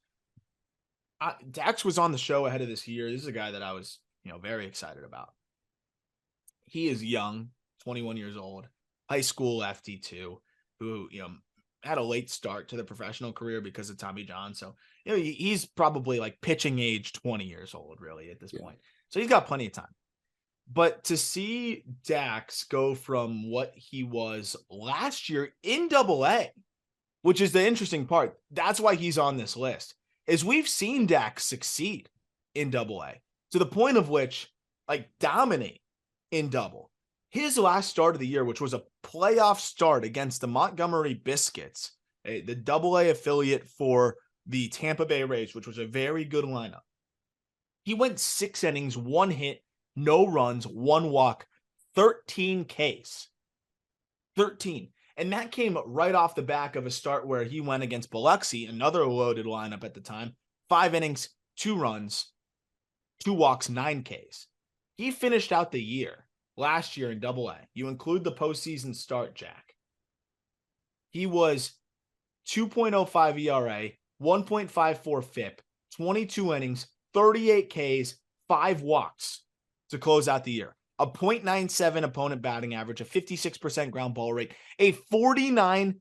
Dax was on the show ahead of this year. This is a guy that I was, very excited about. He is young, 21 years old, high school lefty too, who, had a late start to the professional career because of Tommy John. So, he's probably like pitching age 20 years old really at this point. So he's got plenty of time. But to see Dax go from what he was last year in Double-A, which is the interesting part, that's why he's on this list, is we've seen Dax succeed in Double-A to the point of which, dominate in Double. His last start of the year, which was a playoff start against the Montgomery Biscuits, the Double-A affiliate for the Tampa Bay Rays, which was a very good lineup. He went 6 innings, 1 hit, no runs, 1 walk, 13 Ks. 13. And that came right off the back of a start where he went against Biloxi, another loaded lineup at the time. 5 innings, 2 runs, 2 walks, 9 Ks. He finished out the year last year in Double-A. You include the postseason start, Jack. He was 2.05 ERA, 1.54 FIP, 22 innings, 38 Ks, 5 walks to close out the year. A .97 opponent batting average, a 56% ground ball rate, a 49%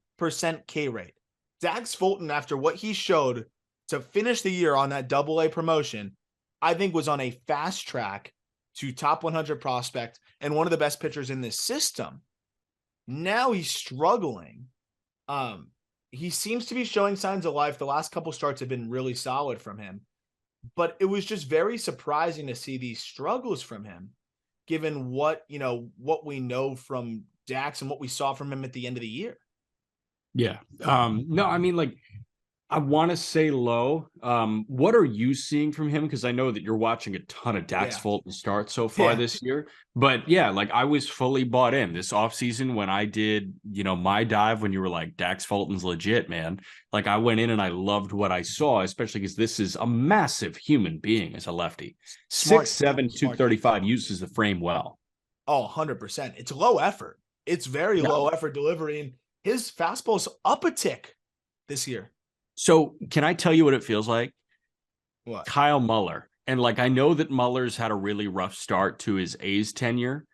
K rate. Dax Fulton, after what he showed to finish the year on that Double-A promotion, I think was on a fast track to top 100 prospect and one of the best pitchers in this system. Now he's struggling. He seems to be showing signs of life. The last couple starts have been really solid from him, but it was just very surprising to see these struggles from him, given what we know from Dax and what we saw from him at the end of the year. Yeah. No, I mean, I want to say low. What are you seeing from him? Because I know that you're watching a ton of Dax Yeah. Fulton start so far Yeah. this year. But yeah, like I was fully bought in this offseason when I did, my dive when you were like, Dax Fulton's legit, man. Like I went in and I loved what I saw, especially because this is a massive human being as a lefty. Smart kid. 6'7", Smart kid. 235, uses the frame well. Oh, 100%. It's low effort. It's very Yeah. low effort delivery. And his fastball's up a tick this year. So can I tell you what it feels like? What? Kyle Muller. And like I know that Muller's had a really rough start to his A's tenure,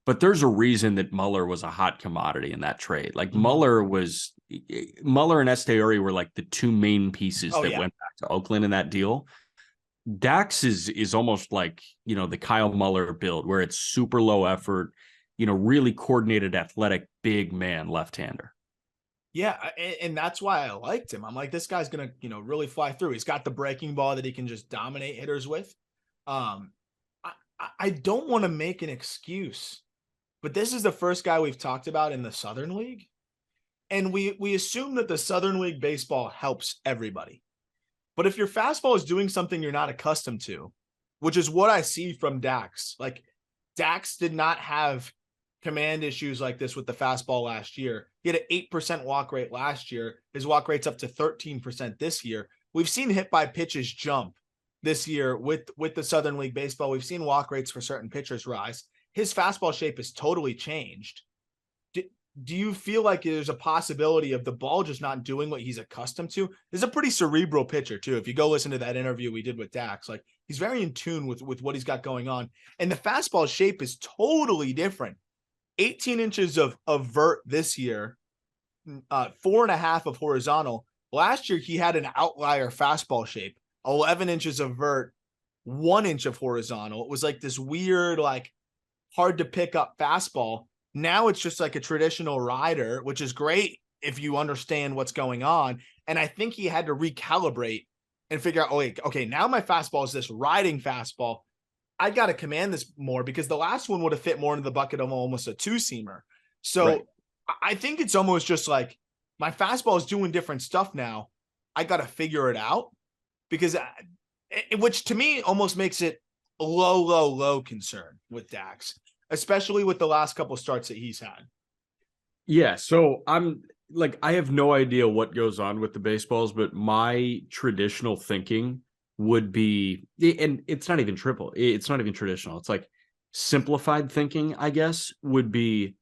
but there's a reason that Muller was a hot commodity in that trade. Like Muller and Esteori were like the two main pieces that went back to Oakland in that deal. Dax is almost like, the Kyle Muller build where it's super low effort, really coordinated, athletic, big man left-hander. Yeah, and that's why I liked him. I'm like, this guy's gonna, really fly through. He's got the breaking ball that he can just dominate hitters with. I don't want to make an excuse, but this is the first guy we've talked about in the Southern League, and we assume that the Southern League baseball helps everybody. But if your fastball is doing something you're not accustomed to, which is what I see from Dax, like Dax did not have command issues like this with the fastball last year. He had an 8% walk rate last year. His walk rate's up to 13% this year. We've seen hit by pitches jump this year with the Southern League baseball. We've seen walk rates for certain pitchers rise. His fastball shape has totally changed. Do you feel like there's a possibility of the ball just not doing what he's accustomed to? He's a pretty cerebral pitcher too. If you go listen to that interview we did with Dax, like he's very in tune with what he's got going on. And the fastball shape is totally different. 18 inches of vert this year, 4.5 of horizontal. Last year, he had an outlier fastball shape, 11 inches of vert, 1 inch of horizontal. It was like this weird, like hard to pick up fastball. Now it's just like a traditional rider, which is great if you understand what's going on. And I think he had to recalibrate and figure out, okay, now my fastball is this riding fastball. I got to command this more because the last one would have fit more into the bucket of almost a two-seamer. So right. I think it's almost just like my fastball is doing different stuff now. I got to figure it out because which to me almost makes it a low concern with Dax, especially with the last couple of starts that he's had. Yeah. So I'm like, I have no idea what goes on with the baseballs, but my traditional thinking would be, and it's not even traditional. It's like simplified thinking, I guess, would be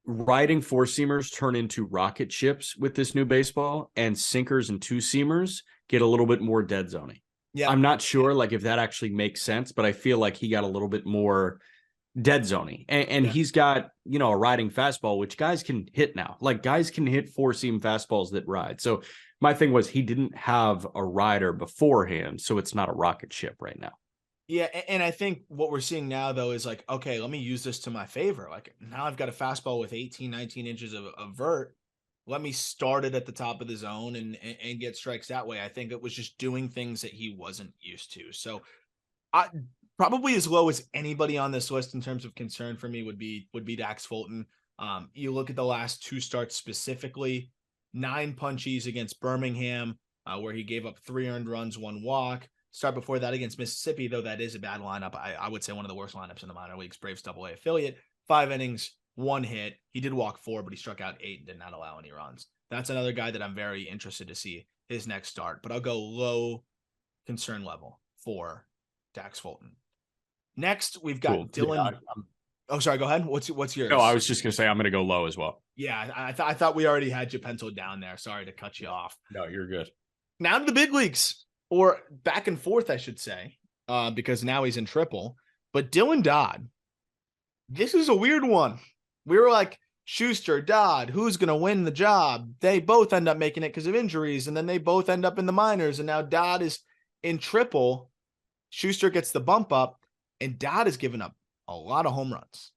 riding four-seamers turn into rocket ships with this new baseball, and sinkers and two-seamers get a little bit more dead zoney. Yeah. I'm not sure like if that actually makes sense, but I feel like he got a little bit more dead zoney. And he's got, a riding fastball, which guys can hit now. Like guys can hit four-seam fastballs that ride. So my thing was he didn't have a rider beforehand, so it's not a rocket ship right now. Yeah, and I think what we're seeing now, though, is like, okay, let me use this to my favor. Like now I've got a fastball with 18, 19 inches of vert. Let me start it at the top of the zone and get strikes that way. I think it was just doing things that he wasn't used to. So probably as low as anybody on this list in terms of concern for me would be Dax Fulton. You look at the last two starts specifically, 9 punchies against Birmingham, where he gave up 3 earned runs, 1 walk. Start before that against Mississippi, though that is a bad lineup. I would say one of the worst lineups in the minor leagues. Braves AA affiliate, 5 innings, 1 hit. He did walk 4, but he struck out 8 and did not allow any runs. That's another guy that I'm very interested to see his next start, but I'll go low concern level for Dax Fulton. Next, we've got Dylan. Yeah, oh, sorry. Go ahead. What's yours? No, I was just going to say I'm going to go low as well. Yeah, I thought we already had you penciled down there. Sorry to cut you off. No, you're good. Now to the big leagues, or back and forth, I should say, because now he's in triple. But Dylan Dodd, this is a weird one. We were like, Schuster, Dodd, who's going to win the job? They both end up making it because of injuries, and then they both end up in the minors, and now Dodd is in triple. Schuster gets the bump up, and Dodd has given up a lot of home runs.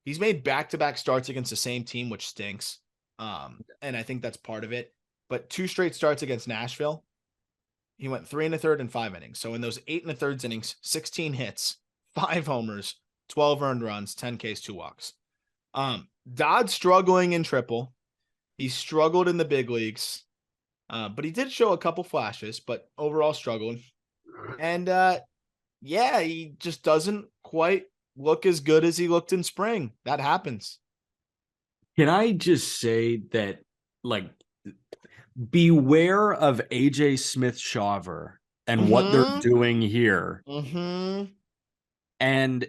He's made back-to-back starts against the same team, which stinks. And I think that's part of it. But 2 straight starts against Nashville. He went 3 1/3 and 5 innings. So in those 8 1/3 innings, 16 hits, 5 homers, 12 earned runs, 10 Ks, 2 walks. Dodd struggling in triple. He struggled in the big leagues. But he did show a couple flashes, but overall struggled. And yeah, he just doesn't quite look as good as he looked in spring. That happens. Can I just say that, like, beware of AJ Smith-Shawver and what they're Mm-hmm. doing here. Mm-hmm. And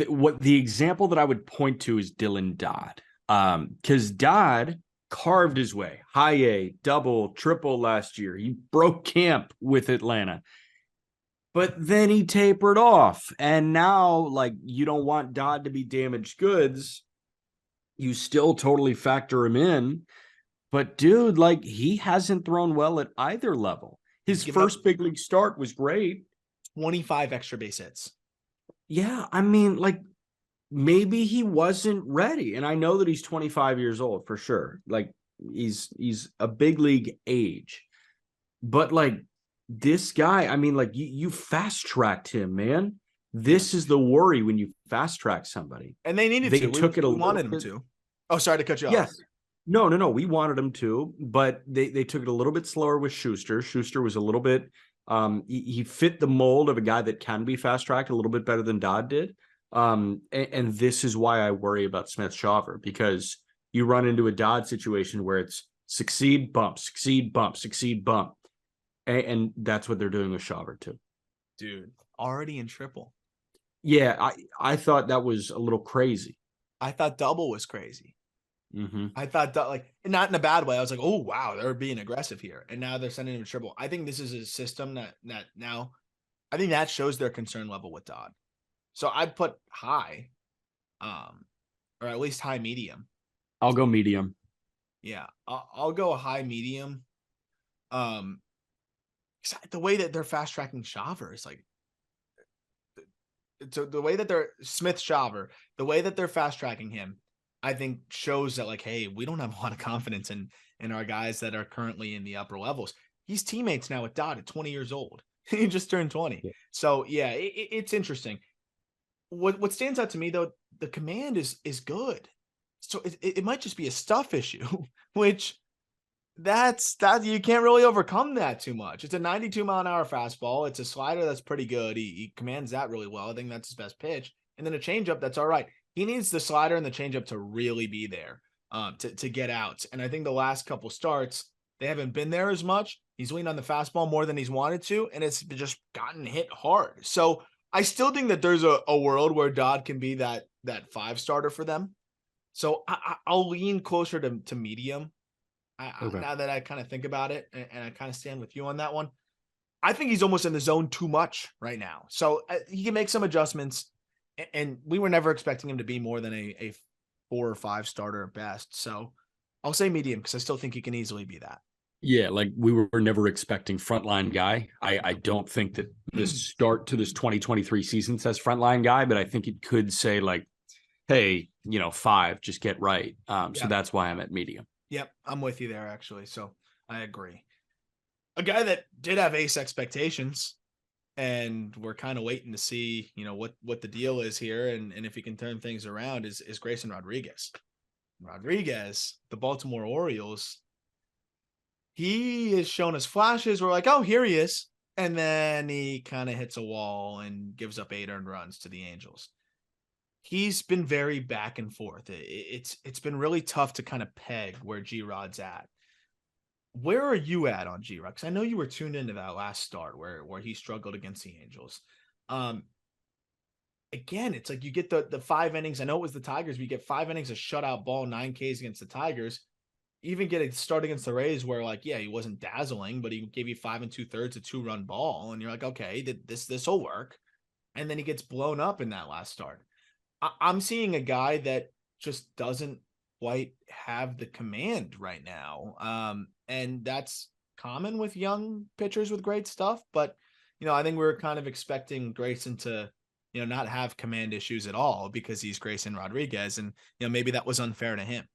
what the example that I would point to is Dylan Dodd. Because Dodd carved his way, high A, double, triple last year. He broke camp with Atlanta. But then he tapered off. And now, like, you don't want Dodd to be damaged goods. You still totally factor him in. But dude, like, he hasn't thrown well at either level. He's His given up first big league start was great. 25 extra base hits. Yeah, I mean, like, maybe he wasn't ready. And I know that he's 25 years old for sure. Like, he's a big league age. But like, this guy, I mean, like, you fast tracked him, man. This is the worry when you fast track somebody. And they needed They to. took it a We little wanted him bit. to. Oh, sorry to cut you off. Yes. No. We wanted him to, but they took it a little bit slower with Schuster. Schuster was a little bit, he fit the mold of a guy that can be fast tracked a little bit better than Dodd did. And this is why I worry about Smith-Shawver, because you run into a Dodd situation where it's succeed, bump, succeed, bump, succeed, bump. And that's what they're doing with Shawver too. Dude, already in triple. Yeah, I thought that was a little crazy. I thought double was crazy. Mm-hmm. I thought that, like, not in a bad way. I was like, oh wow, they're being aggressive here, and now they're sending him to triple. I think this is a system that now, I think that shows their concern level with Dodd. So I'd put high, or at least high medium. I'll go medium. Yeah, I'll go a high medium. The way that they're fast tracking Shawver is like, so the way that they're Smith-Shawver, the way that they're fast tracking him, I think shows that, like, hey, we don't have a lot of confidence in our guys that are currently in the upper levels. He's teammates now with Dodd at 20 years old. He just turned 20. Yeah. So yeah, it's interesting. What stands out to me though, the command is good. So it might just be a stuff issue, which that you can't really overcome that too much. It's a 92-mile-an-hour fastball. It's a slider that's pretty good. He commands that really well. I think that's his best pitch. And then a changeup that's all right. He needs the slider and the changeup to really be there, to get out. And I think the last couple starts, they haven't been there as much. He's leaned on the fastball more than he's wanted to, and it's just gotten hit hard. So I still think that there's a world where Dodd can be that 5-starter for them. So I'll lean closer to medium. Okay. Now that I kind of think about it, and I kind of stand with you on that one, I think he's almost in the zone too much right now. So he can make some adjustments, and we were never expecting him to be more than a 4 or 5 starter at best. So I'll say medium, because I still think he can easily be that. Yeah, like, we were never expecting frontline guy. I don't think that this start to this 2023 season says frontline guy, but I think it could say, like, hey, 5, just get right. So that's why I'm at medium. Yep, I'm with you there, actually. So I agree. A guy that did have ace expectations, and we're kind of waiting to see, what the deal is here, and if he can turn things around, is Grayson Rodriguez. The Baltimore Orioles, he has shown us flashes. We're like, oh, here he is. And then he kind of hits a wall and gives up 8 earned runs to the Angels. He's been very back and forth. It's been really tough to kind of peg where G-Rod's at. Where are you at on G-Rod? Because I know you were tuned into that last start where he struggled against the Angels. Again, it's like you get the 5 innings. I know it was the Tigers, but you get 5 innings of shutout ball, 9 Ks against the Tigers. Even get a start against the Rays where, like, yeah, he wasn't dazzling, but he gave you 5 2/3, a 2-run ball, and you're like, okay, this will work. And then he gets blown up in that last start. I'm seeing a guy that just doesn't quite have the command right now. And that's common with young pitchers with great stuff. But, I think we're kind of expecting Grayson to, not have command issues at all because he's Grayson Rodriguez. And, maybe that was unfair to him.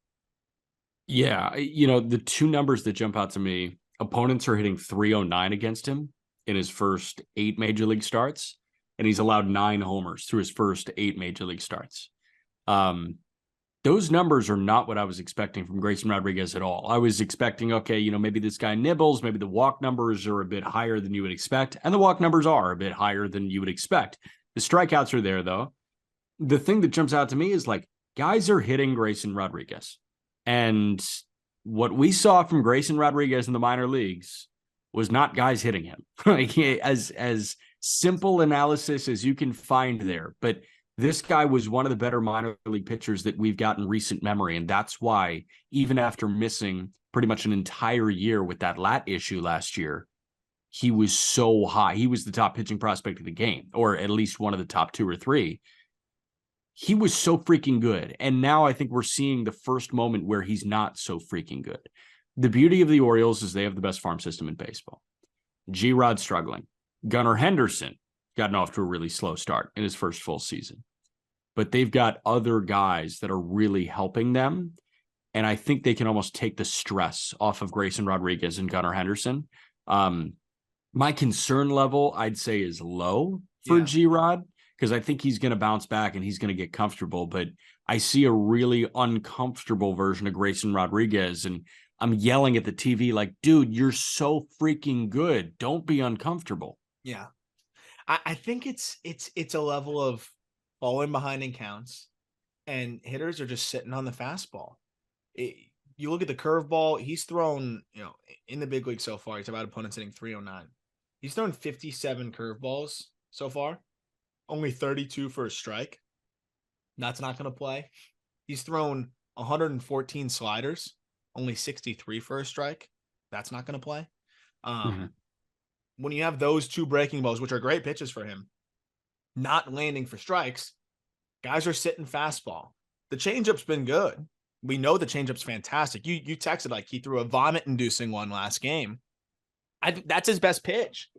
Yeah, the 2 numbers that jump out to me, opponents are hitting 309 against him in his first 8 major league starts, and he's allowed 9 homers through his first 8 major league starts. Those numbers are not what I was expecting from Grayson Rodriguez at all. I was expecting, okay, maybe this guy nibbles, maybe the walk numbers are a bit higher than you would expect, and the walk numbers are a bit higher than you would expect. The strikeouts are there, though. The thing that jumps out to me is like, guys are hitting Grayson Rodriguez. And what we saw from Grayson Rodriguez in the minor leagues was not guys hitting him. Like, as simple analysis as you can find there. But this guy was one of the better minor league pitchers that we've got in recent memory. And that's why, even after missing pretty much an entire year with that lat issue last year, he was so high. He was the top pitching prospect of the game, or at least one of the top 2 or 3. He was so freaking good. And now I think we're seeing the first moment where he's not so freaking good. The beauty of the Orioles is they have the best farm system in baseball. G-Rod struggling. Gunnar Henderson gotten off to a really slow start in his first full season. But they've got other guys that are really helping them. And I think they can almost take the stress off of Grayson Rodriguez and Gunnar Henderson. My concern level, I'd say, is low for G-Rod, because I think he's going to bounce back and he's going to get comfortable. But I see a really uncomfortable version of Grayson Rodriguez. And I'm yelling at the TV like, dude, you're so freaking good. Don't be uncomfortable. Yeah. I think it's a level of falling behind in counts, and hitters are just sitting on the fastball. You look at the curveball, he's thrown, in the big league so far, he's about opponents hitting 309. He's thrown 57 curveballs so far, only 32 for a strike. That's not going to play. He's thrown 114 sliders, only 63 for a strike. That's not going to play. When you have those 2 breaking balls, which are great pitches for him, not landing for strikes, guys are sitting fastball. The changeup's been good. We know the changeup's fantastic. You texted like he threw a vomit-inducing one last game. That's his best pitch.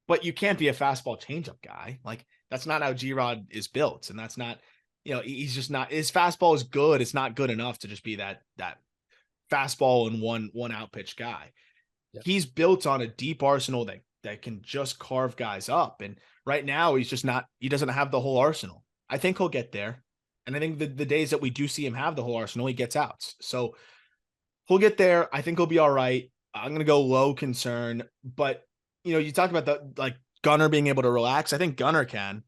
But you can't be a fastball changeup guy. Like, that's not how G-Rod is built. And that's not, he's just not, his fastball is good. It's not good enough to just be that fastball and one out pitch guy. Yep. He's built on a deep arsenal that can just carve guys up. And right now he's just not, he doesn't have the whole arsenal. I think he'll get there. And I think the days that we do see him have the whole arsenal, he gets outs. So he'll get there. I think he'll be all right. I'm going to go low concern, but you talk about Gunnar being able to relax. I think Gunnar can.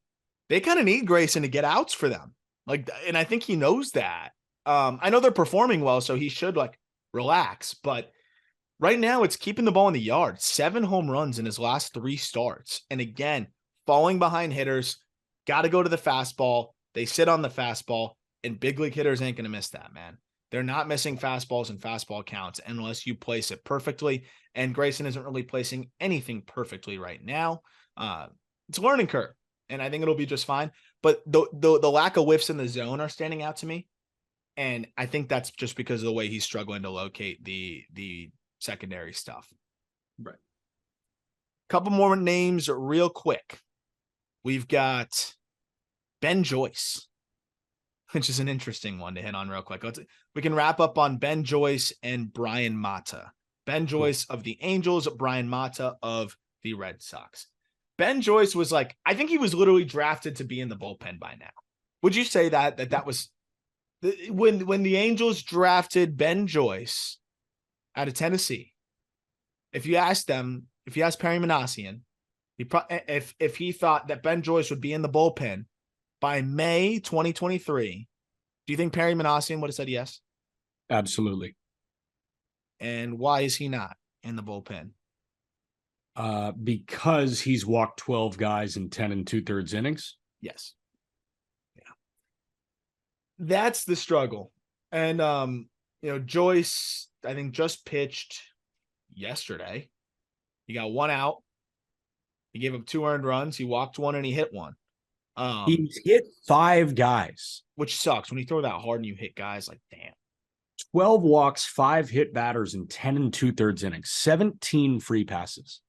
They kind of need Grayson to get outs for them. And I think he knows that. I know they're performing well, so he should relax, but right now it's keeping the ball in the yard. 7 home runs in his last 3 starts. And again, falling behind hitters, got to go to the fastball. They sit on the fastball, and big league hitters ain't going to miss that, man. They're not missing fastballs and fastball counts unless you place it perfectly. And Grayson isn't really placing anything perfectly right now. It's a learning curve, and I think it'll be just fine. But the lack of whiffs in the zone are standing out to me. And I think that's just because of the way he's struggling to locate the secondary stuff. Right. Couple more names real quick. We've got Ben Joyce, which is an interesting one to hit on real quick. We can wrap up on Ben Joyce and Brian Mata. Ben Joyce of the Angels, Brian Mata of the Red Sox. Ben Joyce was I think he was literally drafted to be in the bullpen by now. Would you say that was when the Angels drafted Ben Joyce out of Tennessee? If you ask Perry Manassian, if he thought that Ben Joyce would be in the bullpen by May 2023, do you think Perry Manassian would have said yes? Absolutely. And why is he not in the bullpen? Because he's walked 12 guys in 10 2/3 innings. Yes. Yeah. That's the struggle. And, Joyce, I think, just pitched yesterday. He got 1 out. He gave up 2 earned runs. He walked 1 and he hit 1. He's hit 5 guys, which sucks when you throw that hard and you hit guys. Damn. 12 walks, 5 hit batters in 10 2/3 innings, 17 free passes.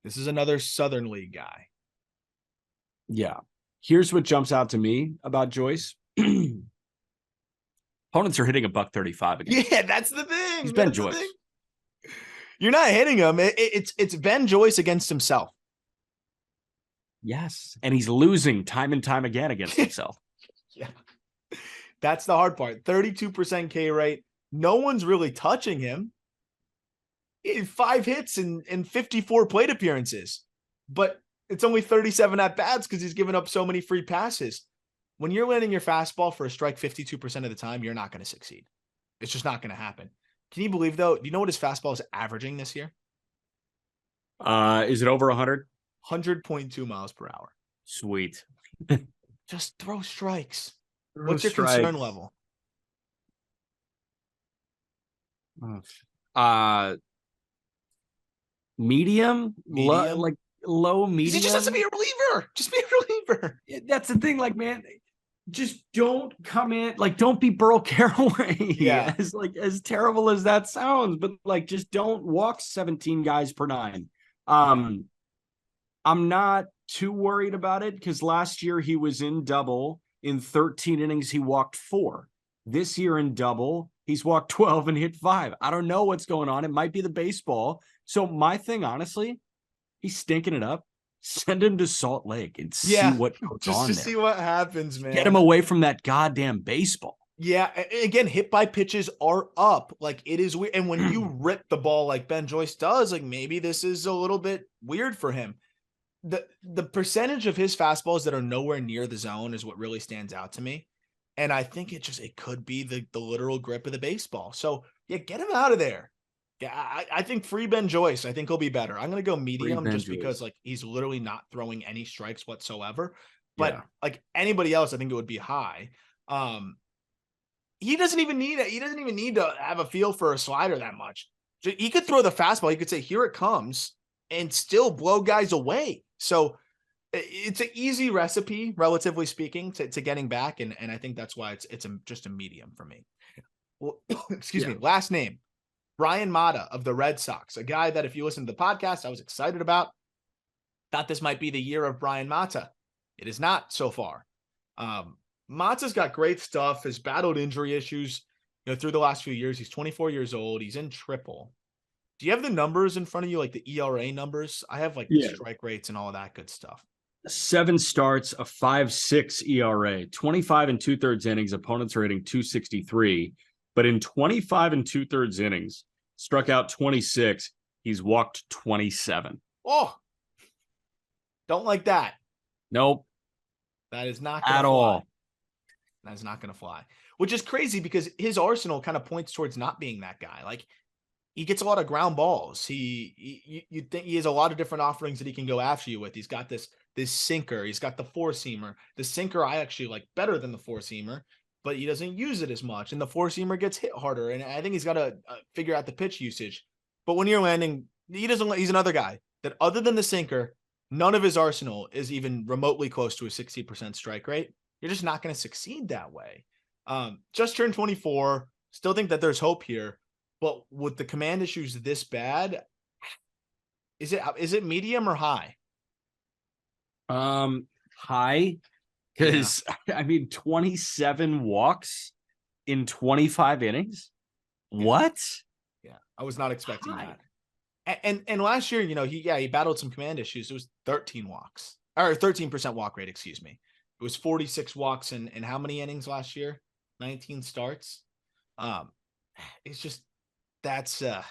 This is another Southern League guy. Yeah. Here's what jumps out to me about Joyce. Opponents are hitting $135 again. Yeah, that's the thing. He's Ben Joyce. You're not hitting him. It's Ben Joyce against himself. Yes. And he's losing time and time again against himself. Yeah. That's the hard part. 32% K rate. No one's really touching him. He had 5 hits and 54 plate appearances, but it's only 37 at bats because he's given up so many free passes. When you're landing your fastball for a strike 52% of the time, you're not going to succeed. It's just not going to happen. Can you believe, though? Do you know what his fastball is averaging this year? Is it over 100? 100.2 miles per hour. Sweet. Just throw strikes. Throw What's your strikes. concern level? Medium? Medium? Like low medium? He just has to be a reliever. Just be a reliever. That's the thing, like, man, just don't come in, like, don't be Burl Caraway. Yeah. As terrible as that sounds, but like, just don't walk 17 guys per 9. I'm not too worried about it because last year he was in double. In 13 innings, he walked 4. This year in double, he's walked 12 and hit 5. I don't know what's going on. It might be the baseball. So my thing, honestly, he's stinking it up. Send him to Salt Lake and see what goes on just to see what happens, man. Get him away from that goddamn baseball. Yeah, again, hit by pitches are up. Like, it is weird. And when you rip the ball like Ben Joyce does, like, maybe this is a little bit weird for him. The percentage of his fastballs that are nowhere near the zone is what really stands out to me. And I think it could be the literal grip of the baseball. So yeah, get him out of there. Yeah, I think free Ben Joyce. I think he'll be better. I'm gonna go medium just because like he's literally not throwing any strikes whatsoever. But like anybody else, I think it would be high. He doesn't even need it. He doesn't even need to have a feel for a slider that much. He could throw the fastball. He could say, "Here it comes," and still blow guys away. So it's an easy recipe, relatively speaking, to getting back, and I think that's why it's just a medium for me. Well, excuse me. Last name, Brian Mata of the Red Sox, a guy that if you listen to the podcast, I was excited about. Thought this might be the year of Brian Mata. It is not so far. Mata's got great stuff. Has battled injury issues, through the last few years. He's 24 years old. He's in triple. Do you have the numbers in front of you, like the ERA numbers? I have the strike rates and all of that good stuff. 7 starts, a 5.6 ERA, 25 and 2/3 innings. Opponents are hitting .263, but in 25 and 2/3 innings, struck out 26. He's walked 27. Oh, don't like that. Nope. That is not gonna at fly. all. That is not going to fly, which is crazy because his arsenal kind of points towards not being that guy. Like, he gets a lot of ground balls. You think he has a lot of different offerings that he can go after you with. He's got this sinker. He's got the 4-seamer. The sinker I actually like better than the 4-seamer, but he doesn't use it as much. And the 4-seamer gets hit harder. And I think he's got to figure out the pitch usage. But when you're landing, he's another guy that other than the sinker, none of his arsenal is even remotely close to a 60% strike rate. You're just not going to succeed that way. Just turned 24. Still think that there's hope here. But with the command issues this bad, is it medium or high? High, because I mean 27 walks in 25 innings. What? Yeah, I was not expecting that. And last year, he battled some command issues. It was 13 walks or 13% walk rate. Excuse me. It was 46 walks in how many innings last year? 19 starts. It's just. That's I'm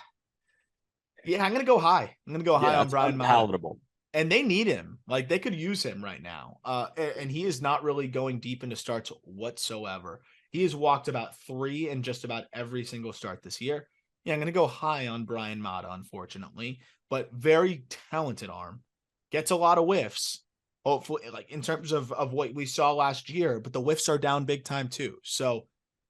gonna go high. I'm gonna go high on Brian Mata. Palatable. And they need him. Like, they could use him right now. And he is not really going deep into starts whatsoever. He has walked about 3 in just about every single start this year. Yeah, I'm gonna go high on Brian Mata, unfortunately, but very talented arm. Gets a lot of whiffs. Hopefully, like in terms of what we saw last year, but the whiffs are down big time too. So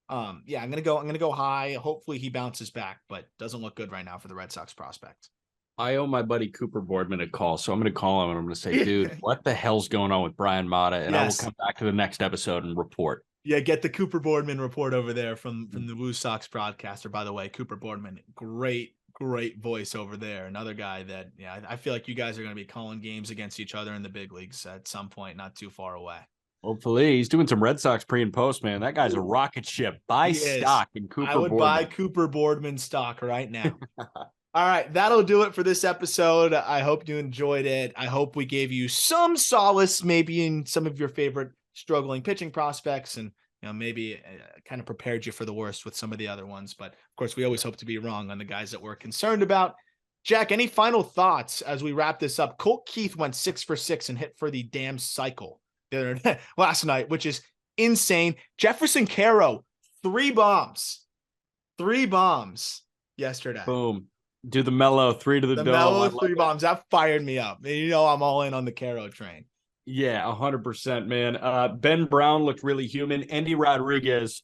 I'm gonna go high. Hopefully he bounces back, but doesn't look good right now for the Red Sox prospect. I owe my buddy Cooper Boardman a call, so I'm gonna call him and I'm gonna say, dude, what the hell's going on with Brian Mata? And I will come back to the next episode and report. Yeah, get the Cooper Boardman report over there from the Blue Sox broadcaster. By the way, Cooper Boardman, great voice over there. Another guy that I feel like you guys are gonna be calling games against each other in the big leagues at some point, not too far away. Hopefully, he's doing some Red Sox pre and post, man. That guy's a rocket ship. Buy stock in Cooper Boardman. I would buy Cooper Boardman stock right now. All right, that'll do it for this episode. I hope you enjoyed it. I hope we gave you some solace, maybe in some of your favorite struggling pitching prospects, and maybe kind of prepared you for the worst with some of the other ones. But of course, we always hope to be wrong on the guys that we're concerned about. Jack, any final thoughts as we wrap this up? Colt Keith went 6 for 6 and hit for the damn cycle last night, which is insane. Jefferson Caro, 3 bombs yesterday. Boom. Do the mellow 3 to the dome. Mellow 3 bombs. That fired me up. I'm all in on the Caro train. Yeah, 100%, man. Ben Brown looked really human. Andy Rodriguez,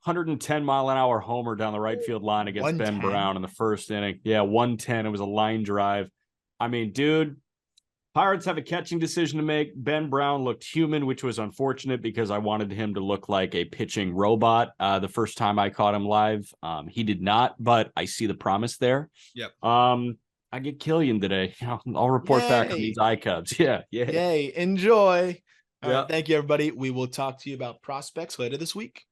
110-mile-an-hour homer down the right field line against Ben Brown in the first inning. Yeah, 110. It was a line drive. I mean, dude, Pirates have a catching decision to make. Ben Brown looked human, which was unfortunate because I wanted him to look like a pitching robot the first time I caught him live. He did not, but I see the promise there. Yep. I get Killian today. I'll report back on these iCubs. Yeah. Yay. Enjoy. All right, thank you, everybody. We will talk to you about prospects later this week.